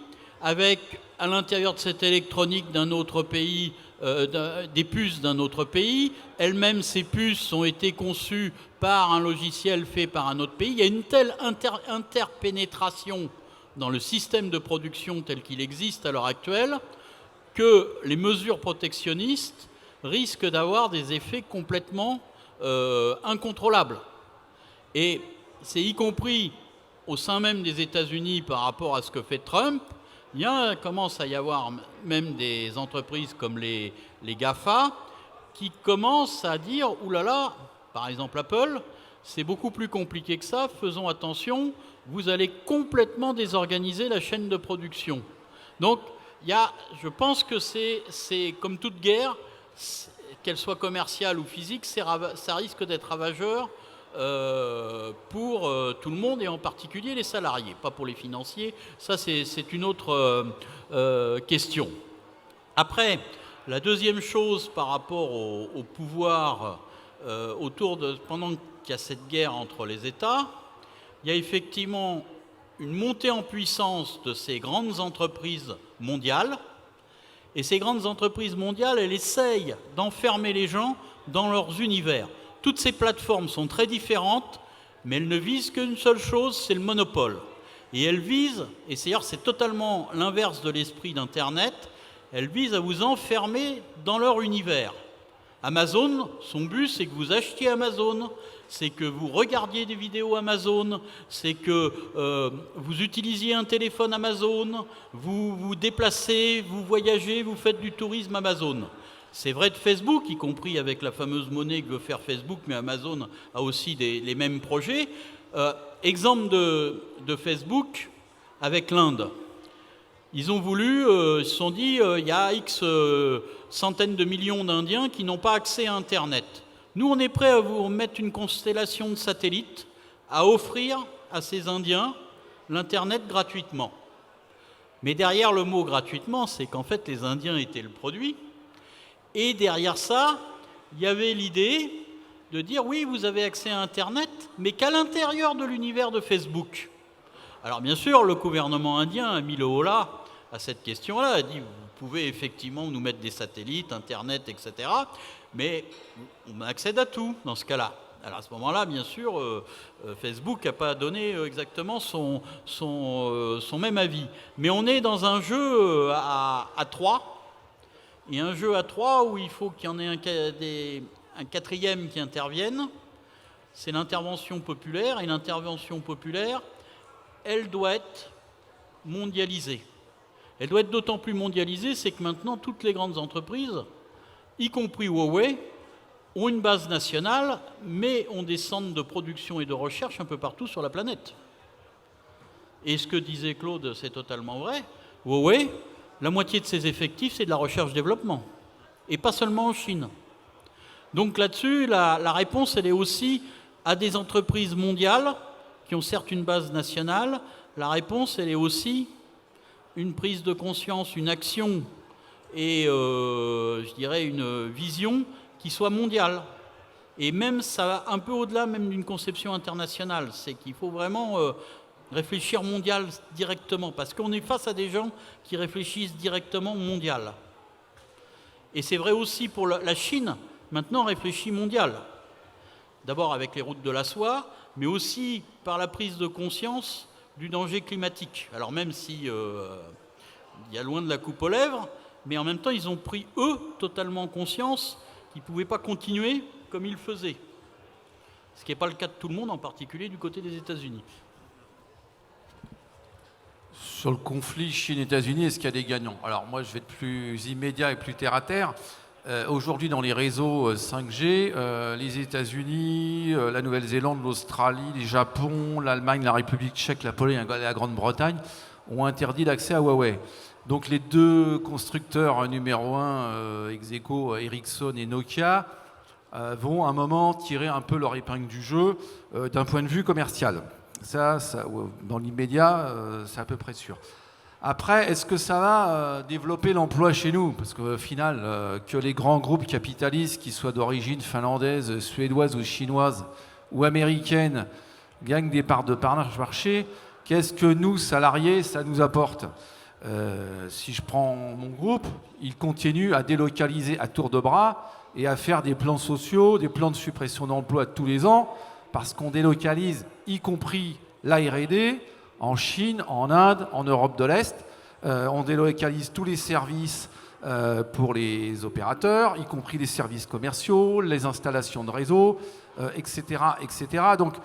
avec à l'intérieur de cette électronique d'un autre pays des puces d'un autre pays. Elles-mêmes, ces puces ont été conçues par un logiciel fait par un autre pays. Il y a une telle interpénétration dans le système de production tel qu'il existe à l'heure actuelle que les mesures protectionnistes risquent d'avoir des effets complètement incontrôlables. Et c'est y compris au sein même des États-Unis par rapport à ce que fait Trump. Il commence à y avoir même des entreprises comme les GAFA qui commencent à dire « oulala », par exemple Apple, c'est beaucoup plus compliqué que ça, faisons attention, vous allez complètement désorganiser la chaîne de production. Donc, je pense que c'est comme toute guerre, qu'elle soit commerciale ou physique, ça risque d'être ravageur pour tout le monde et en particulier les salariés, pas pour les financiers. Ça, c'est une autre question. Après, la deuxième chose par rapport au pouvoir pendant qu'il y a cette guerre entre les États, il y a effectivement une montée en puissance de ces grandes entreprises mondiales. Et ces grandes entreprises mondiales, elles essayent d'enfermer les gens dans leurs univers. Toutes ces plateformes sont très différentes, mais elles ne visent qu'une seule chose, c'est le monopole. Et elles visent, et c'est totalement l'inverse de l'esprit d'Internet, elles visent à vous enfermer dans leur univers. Amazon, son but, c'est que vous achetiez Amazon, c'est que vous regardiez des vidéos Amazon, c'est que vous utilisiez un téléphone Amazon, vous vous déplacez, vous voyagez, vous faites du tourisme Amazon. C'est vrai de Facebook, y compris avec la fameuse monnaie que veut faire Facebook, mais Amazon a aussi les mêmes projets. Exemple de Facebook avec l'Inde. Ils ont voulu, ils se sont dit, il y a X centaines de millions d'Indiens qui n'ont pas accès à Internet. Nous, on est prêt à vous mettre une constellation de satellites, à offrir à ces Indiens l'Internet gratuitement. Mais derrière le mot gratuitement, c'est qu'en fait, les Indiens étaient le produit. Et derrière ça, il y avait l'idée de dire, oui, vous avez accès à Internet, mais qu'à l'intérieur de l'univers de Facebook. Alors bien sûr, le gouvernement indien a mis le holà à cette question-là, a dit, vous pouvez effectivement nous mettre des satellites, Internet, etc., mais on accède à tout dans ce cas-là. Alors à ce moment-là, bien sûr, Facebook n'a pas donné exactement son même avis. Mais on est dans un jeu à 3, et un jeu à 3 où il faut qu'il y en ait un quatrième qui intervienne. C'est l'intervention populaire, et l'intervention populaire, elle doit être mondialisée. Elle doit être d'autant plus mondialisée, c'est que maintenant, toutes les grandes entreprises, y compris Huawei, ont une base nationale, mais ont des centres de production et de recherche un peu partout sur la planète. Et ce que disait Claude, c'est totalement vrai. Huawei, la moitié de ses effectifs, c'est de la recherche-développement. Et pas seulement en Chine. Donc là-dessus, la réponse, elle est aussi à des entreprises mondiales qui ont certes une base nationale. La réponse, elle est aussi une prise de conscience, une action et, je dirais, une vision qui soit mondiale. Et même, ça va un peu au-delà même d'une conception internationale. C'est qu'il faut vraiment réfléchir mondial directement, parce qu'on est face à des gens qui réfléchissent directement mondial. Et c'est vrai aussi pour la Chine, maintenant réfléchit mondial. D'abord avec les routes de la soie, mais aussi par la prise de conscience du danger climatique. Alors même si il y a loin de la coupe aux lèvres, mais en même temps ils ont pris, eux, totalement conscience qu'ils ne pouvaient pas continuer comme ils faisaient. Ce qui n'est pas le cas de tout le monde, en particulier du côté des États-Unis. Sur le conflit Chine-États-Unis, est-ce qu'il y a des gagnants? Alors moi, je vais être plus immédiat et plus terre-à-terre. Aujourd'hui, dans les réseaux 5G, les États-Unis, la Nouvelle-Zélande, l'Australie, le Japon, l'Allemagne, la République tchèque, la Pologne et la Grande-Bretagne ont interdit l'accès à Huawei. Donc les deux constructeurs numéro 1, ex aequo, Ericsson et Nokia, vont à un moment tirer un peu leur épingle du jeu d'un point de vue commercial. Ça, dans l'immédiat, c'est à peu près sûr. Après, est-ce que ça va développer l'emploi chez nous? Parce qu'au final, que les grands groupes capitalistes, qu'ils soient d'origine finlandaise, suédoise ou chinoise ou américaine, gagnent des parts de marché, qu'est-ce que nous, salariés, ça nous apporte? Si je prends mon groupe, il continue à délocaliser à tour de bras et à faire des plans sociaux, des plans de suppression d'emplois tous les ans, parce qu'on délocalise, y compris la R&D, en Chine, en Inde, en Europe de l'Est. On délocalise tous les services pour les opérateurs, y compris les services commerciaux, les installations de réseau, etc., etc. Donc,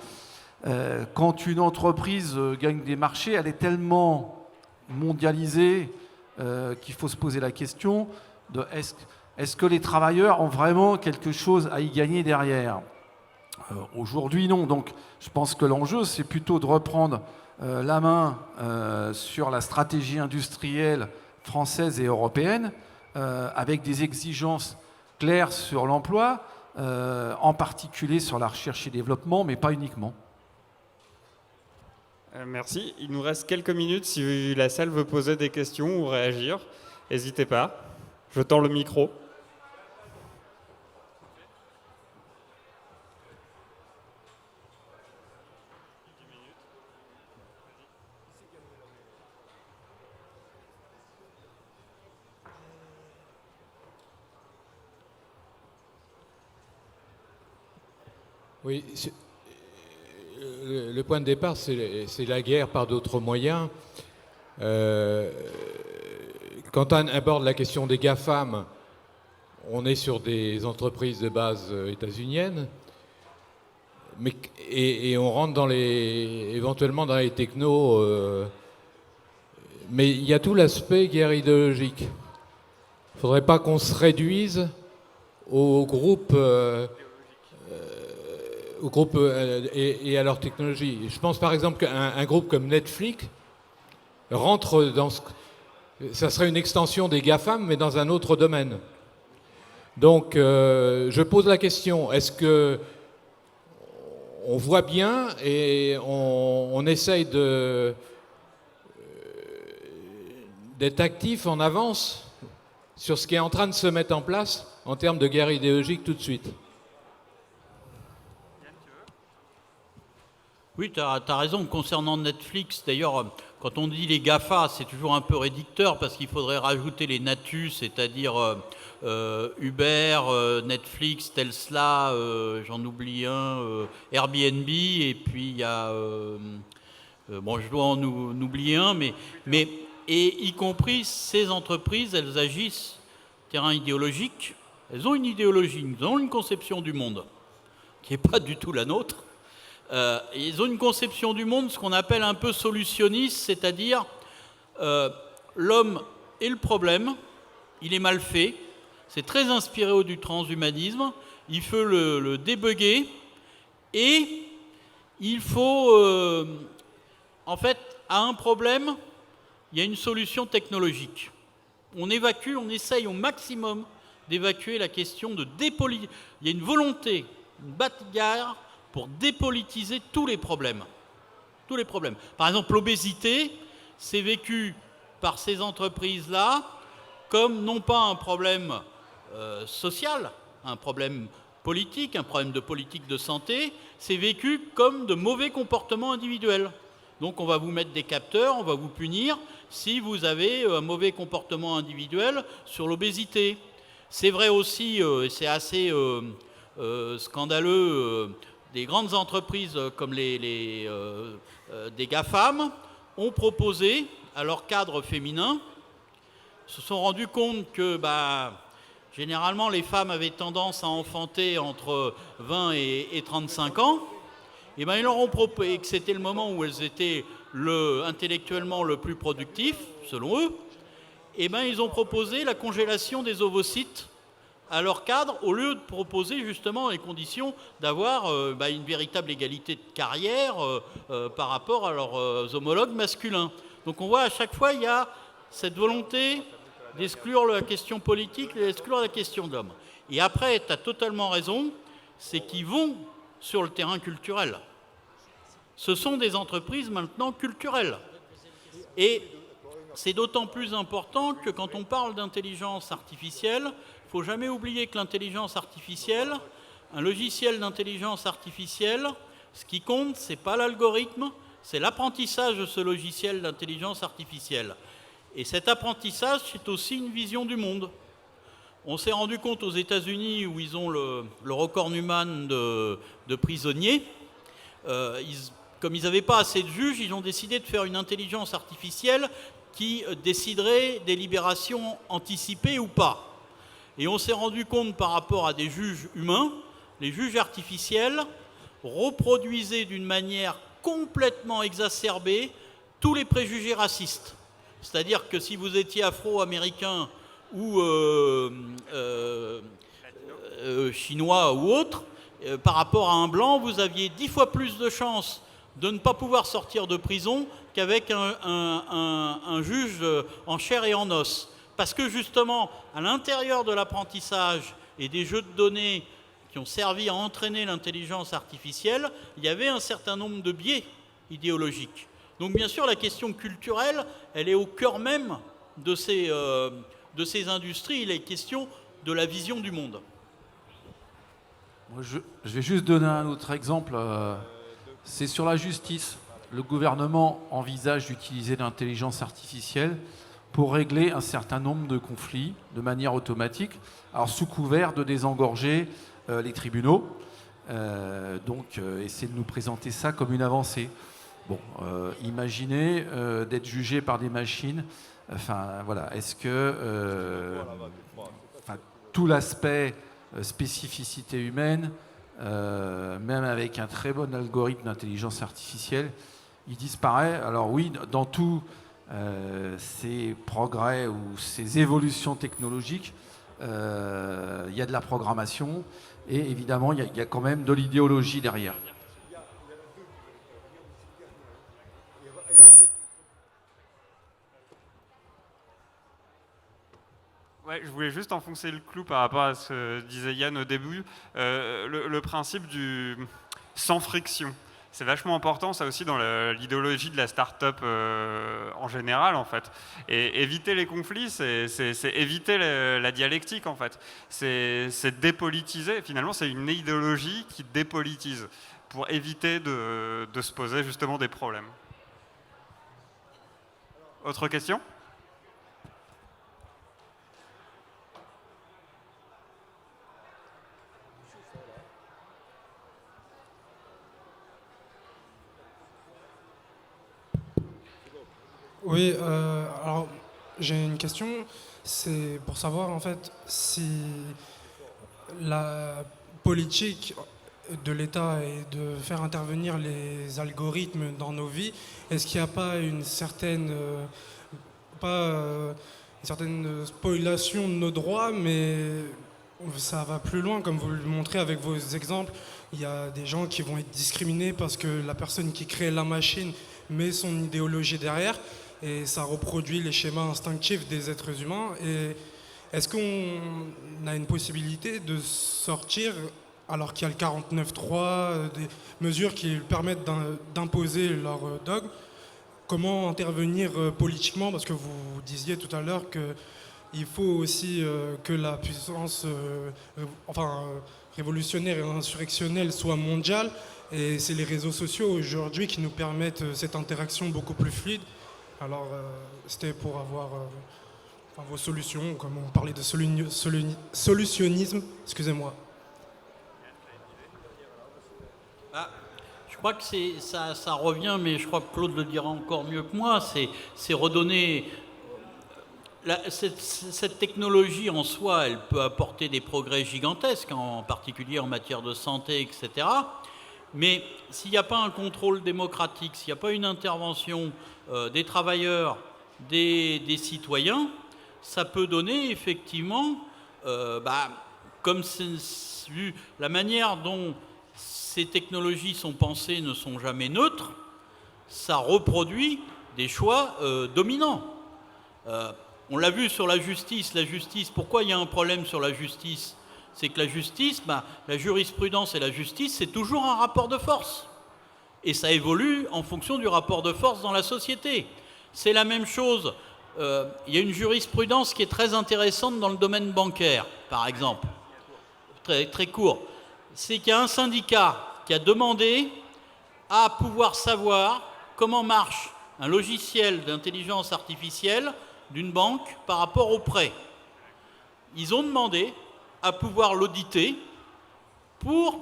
quand une entreprise gagne des marchés, elle est tellement mondialisée qu'il faut se poser la question de est-ce que les travailleurs ont vraiment quelque chose à y gagner derrière? Aujourd'hui, non. Donc, je pense que l'enjeu, c'est plutôt de reprendre la main sur la stratégie industrielle française et européenne, avec des exigences claires sur l'emploi, en particulier sur la recherche et développement, mais pas uniquement. Merci. Il nous reste quelques minutes. Si la salle veut poser des questions ou réagir, n'hésitez pas. Je tends le micro. Oui, le point de départ, c'est la guerre par d'autres moyens. Quand on aborde la question des GAFAM, on est sur des entreprises de base états-uniennes, et on rentre éventuellement dans les technos. Mais il y a tout l'aspect guerre idéologique. Il ne faudrait pas qu'on se réduise aux groupes et à leur technologie. Je pense par exemple qu'un groupe comme Netflix rentre dans ça serait une extension des GAFAM, mais dans un autre domaine. Donc, je pose la question, est-ce que on voit bien et on essaye d'être actif en avance sur ce qui est en train de se mettre en place en termes de guerre idéologique tout de suite? Oui, tu as raison. Concernant Netflix, d'ailleurs, quand on dit les GAFA, c'est toujours un peu réducteur parce qu'il faudrait rajouter les NATU, c'est-à-dire Uber, Netflix, Tesla, j'en oublie un, Airbnb, et puis il y a... bon, je dois en oublier un, et y compris ces entreprises, elles agissent terrain idéologique. Elles ont une idéologie, elles ont une conception du monde qui n'est pas du tout la nôtre. Ils ont une conception du monde, ce qu'on appelle un peu solutionniste, c'est-à-dire l'homme est le problème, il est mal fait, c'est très inspiré du transhumanisme, il faut le débugger et il faut, en fait, à un problème, il y a une solution technologique. On évacue, on essaye au maximum d'évacuer la question de dépolitiser. Il y a une volonté, une bagarre pour dépolitiser tous les problèmes. Tous les problèmes. Par exemple, l'obésité, c'est vécu par ces entreprises-là comme non pas un problème social, un problème politique, un problème de politique de santé, c'est vécu comme de mauvais comportements individuels. Donc on va vous mettre des capteurs, on va vous punir si vous avez un mauvais comportement individuel sur l'obésité. C'est vrai aussi, et c'est assez scandaleux, des grandes entreprises comme des GAFAM ont proposé à leurs cadres féminins, se sont rendus compte que généralement les femmes avaient tendance à enfanter entre 20 et 35 ans, et ils leur ont proposé, que c'était le moment où elles étaient intellectuellement le plus productif, selon eux, et ils ont proposé la congélation des ovocytes à leur cadre, au lieu de proposer justement les conditions d'avoir une véritable égalité de carrière par rapport à leurs homologues masculins. Donc on voit à chaque fois, il y a cette volonté d'exclure la question politique, d'exclure la question de l'homme. Et après, tu as totalement raison, c'est qu'ils vont sur le terrain culturel. Ce sont des entreprises maintenant culturelles. Et c'est d'autant plus important que quand on parle d'intelligence artificielle, il ne faut jamais oublier que l'intelligence artificielle, un logiciel d'intelligence artificielle, ce qui compte, ce n'est pas l'algorithme, c'est l'apprentissage de ce logiciel d'intelligence artificielle. Et cet apprentissage, c'est aussi une vision du monde. On s'est rendu compte aux États-Unis, où ils ont le record Newman de prisonniers, comme ils n'avaient pas assez de juges, ils ont décidé de faire une intelligence artificielle qui déciderait des libérations anticipées ou pas. Et on s'est rendu compte par rapport à des juges humains, les juges artificiels reproduisaient d'une manière complètement exacerbée tous les préjugés racistes. C'est-à-dire que si vous étiez afro-américain ou chinois ou autre, par rapport à un blanc, vous aviez 10 fois plus de chances de ne pas pouvoir sortir de prison qu'avec un juge en chair et en os. Parce que justement, à l'intérieur de l'apprentissage et des jeux de données qui ont servi à entraîner l'intelligence artificielle, il y avait un certain nombre de biais idéologiques. Donc bien sûr, la question culturelle, elle est au cœur même de ces industries. Il est question de la vision du monde. Je vais juste donner un autre exemple. C'est sur la justice. Le gouvernement envisage d'utiliser l'intelligence artificielle pour régler un certain nombre de conflits de manière automatique, alors sous couvert de désengorger les tribunaux. Donc, essayer de nous présenter ça comme une avancée. Bon, imaginez d'être jugé par des machines. Enfin, voilà. Est-ce que tout l'aspect spécificité humaine, même avec un très bon algorithme d'intelligence artificielle, il disparaît. Alors oui, dans tous ces progrès ou ces évolutions technologiques, il y a de la programmation et évidemment, il y a quand même de l'idéologie derrière. Ouais, je voulais juste enfoncer le clou par rapport à ce que disait Yann au début, le principe du sans friction. C'est vachement important, ça aussi, dans l'idéologie de la start-up en général, en fait. Et éviter les conflits, c'est éviter la dialectique, en fait. C'est dépolitiser. Finalement, c'est une idéologie qui dépolitise pour éviter de se poser justement des problèmes. Autre question ? Oui, alors j'ai une question, c'est pour savoir en fait si la politique de l'État est de faire intervenir les algorithmes dans nos vies, est-ce qu'il n'y a pas une certaine, une certaine spoliation de nos droits, mais ça va plus loin, comme vous le montrez avec vos exemples. Il y a des gens qui vont être discriminés parce que la personne qui crée la machine met son idéologie derrière. Et ça reproduit les schémas instinctifs des êtres humains. Et est-ce qu'on a une possibilité de sortir, alors qu'il y a le 49.3, des mesures qui permettent d'imposer leur dogme, comment intervenir politiquement? Parce que vous disiez tout à l'heure qu'il faut aussi que la puissance, révolutionnaire et insurrectionnelle soit mondiale. Et c'est les réseaux sociaux aujourd'hui qui nous permettent cette interaction beaucoup plus fluide. Alors, c'était pour avoir vos solutions, comme on parlait de solutionnisme, excusez-moi. Je crois que ça revient, mais je crois que Claude le dira encore mieux que moi, c'est redonner... Cette technologie en soi, elle peut apporter des progrès gigantesques, en particulier en matière de santé, etc. Mais s'il n'y a pas un contrôle démocratique, s'il n'y a pas une intervention des travailleurs, des citoyens, ça peut donner effectivement, comme vu la manière dont ces technologies sont pensées ne sont jamais neutres, ça reproduit des choix dominants. On l'a vu sur la justice. La justice, pourquoi il y a un problème sur la justice? C'est que la justice, la jurisprudence et la justice, c'est toujours un rapport de force. Et ça évolue en fonction du rapport de force dans la société. C'est la même chose. Il y a une jurisprudence qui est très intéressante dans le domaine bancaire, par exemple. Très, très court. C'est qu'il y a un syndicat qui a demandé à pouvoir savoir comment marche un logiciel d'intelligence artificielle d'une banque par rapport au prêt. Ils ont demandé à pouvoir l'auditer pour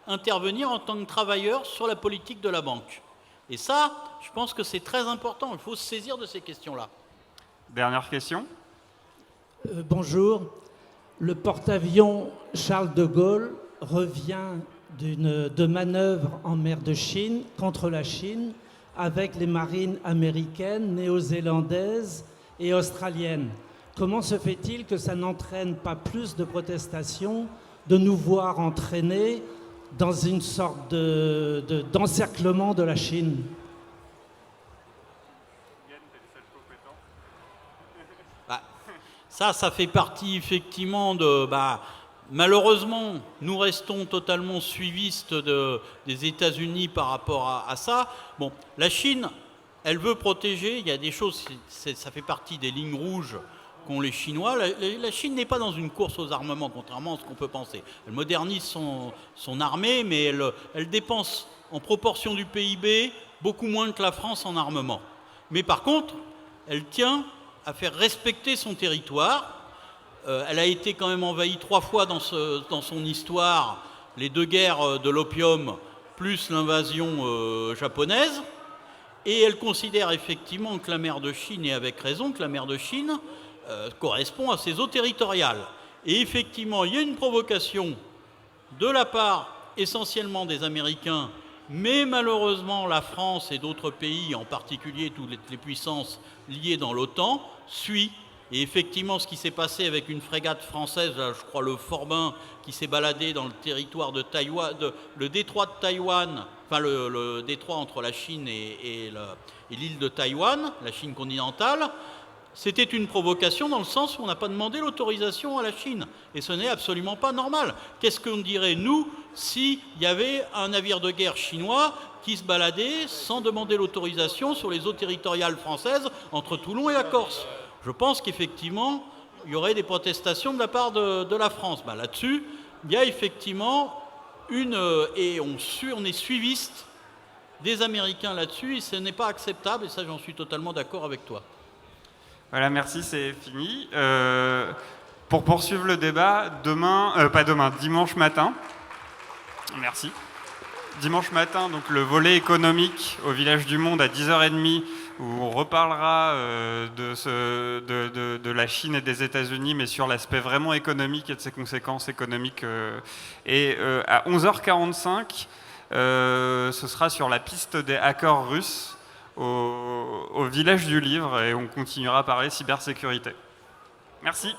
intervenir en tant que travailleur sur la politique de la banque. Et ça, je pense que c'est très important. Il faut se saisir de ces questions-là. Dernière question. Bonjour. Le porte-avions Charles de Gaulle revient de manœuvres en mer de Chine contre la Chine avec les marines américaines, néo-zélandaises et australiennes. Comment se fait-il que ça n'entraîne pas plus de protestations, de nous voir entraînés dans une sorte d'encerclement de la Chine? Ça fait partie effectivement de... malheureusement, nous restons totalement suivistes des États-Unis par rapport à ça. Bon, la Chine, elle veut protéger, il y a des choses, ça fait partie des lignes rouges qu'ont les Chinois. La Chine n'est pas dans une course aux armements, contrairement à ce qu'on peut penser. Elle modernise son armée, mais elle dépense en proportion du PIB beaucoup moins que la France en armement. Mais par contre, elle tient à faire respecter son territoire. Elle a été quand même envahie 3 fois dans son histoire, les 2 guerres de l'opium, plus l'invasion japonaise. Et elle considère effectivement que la mer de Chine, et avec raison, que la mer de Chine correspond à ses eaux territoriales. Et effectivement, il y a une provocation de la part essentiellement des Américains, mais malheureusement la France et d'autres pays, en particulier toutes les puissances liées dans l'OTAN, suit. Et effectivement, ce qui s'est passé avec une frégate française, là, je crois le Forbin, qui s'est baladé dans le territoire de Taïwan, le détroit de Taïwan, enfin le détroit entre la Chine et l'île de Taïwan, la Chine continentale, c'était une provocation dans le sens où on n'a pas demandé l'autorisation à la Chine. Et ce n'est absolument pas normal. Qu'est-ce qu'on dirait, nous, s'il y avait un navire de guerre chinois qui se baladait sans demander l'autorisation sur les eaux territoriales françaises entre Toulon et la Corse? Je pense qu'effectivement, il y aurait des protestations de la part de la France. Là-dessus, il y a effectivement et on est suiviste des Américains là-dessus, et ce n'est pas acceptable, et ça j'en suis totalement d'accord avec toi. Voilà, merci, c'est fini. Pour poursuivre le débat, dimanche matin, merci. Dimanche matin, donc le volet économique au Village du Monde à 10h30, où on reparlera de la Chine et des États-Unis, mais sur l'aspect vraiment économique et de ses conséquences économiques. Et à 11h45, ce sera sur la piste des hackers russes au Village du Livre, et on continuera à parler cybersécurité. Merci.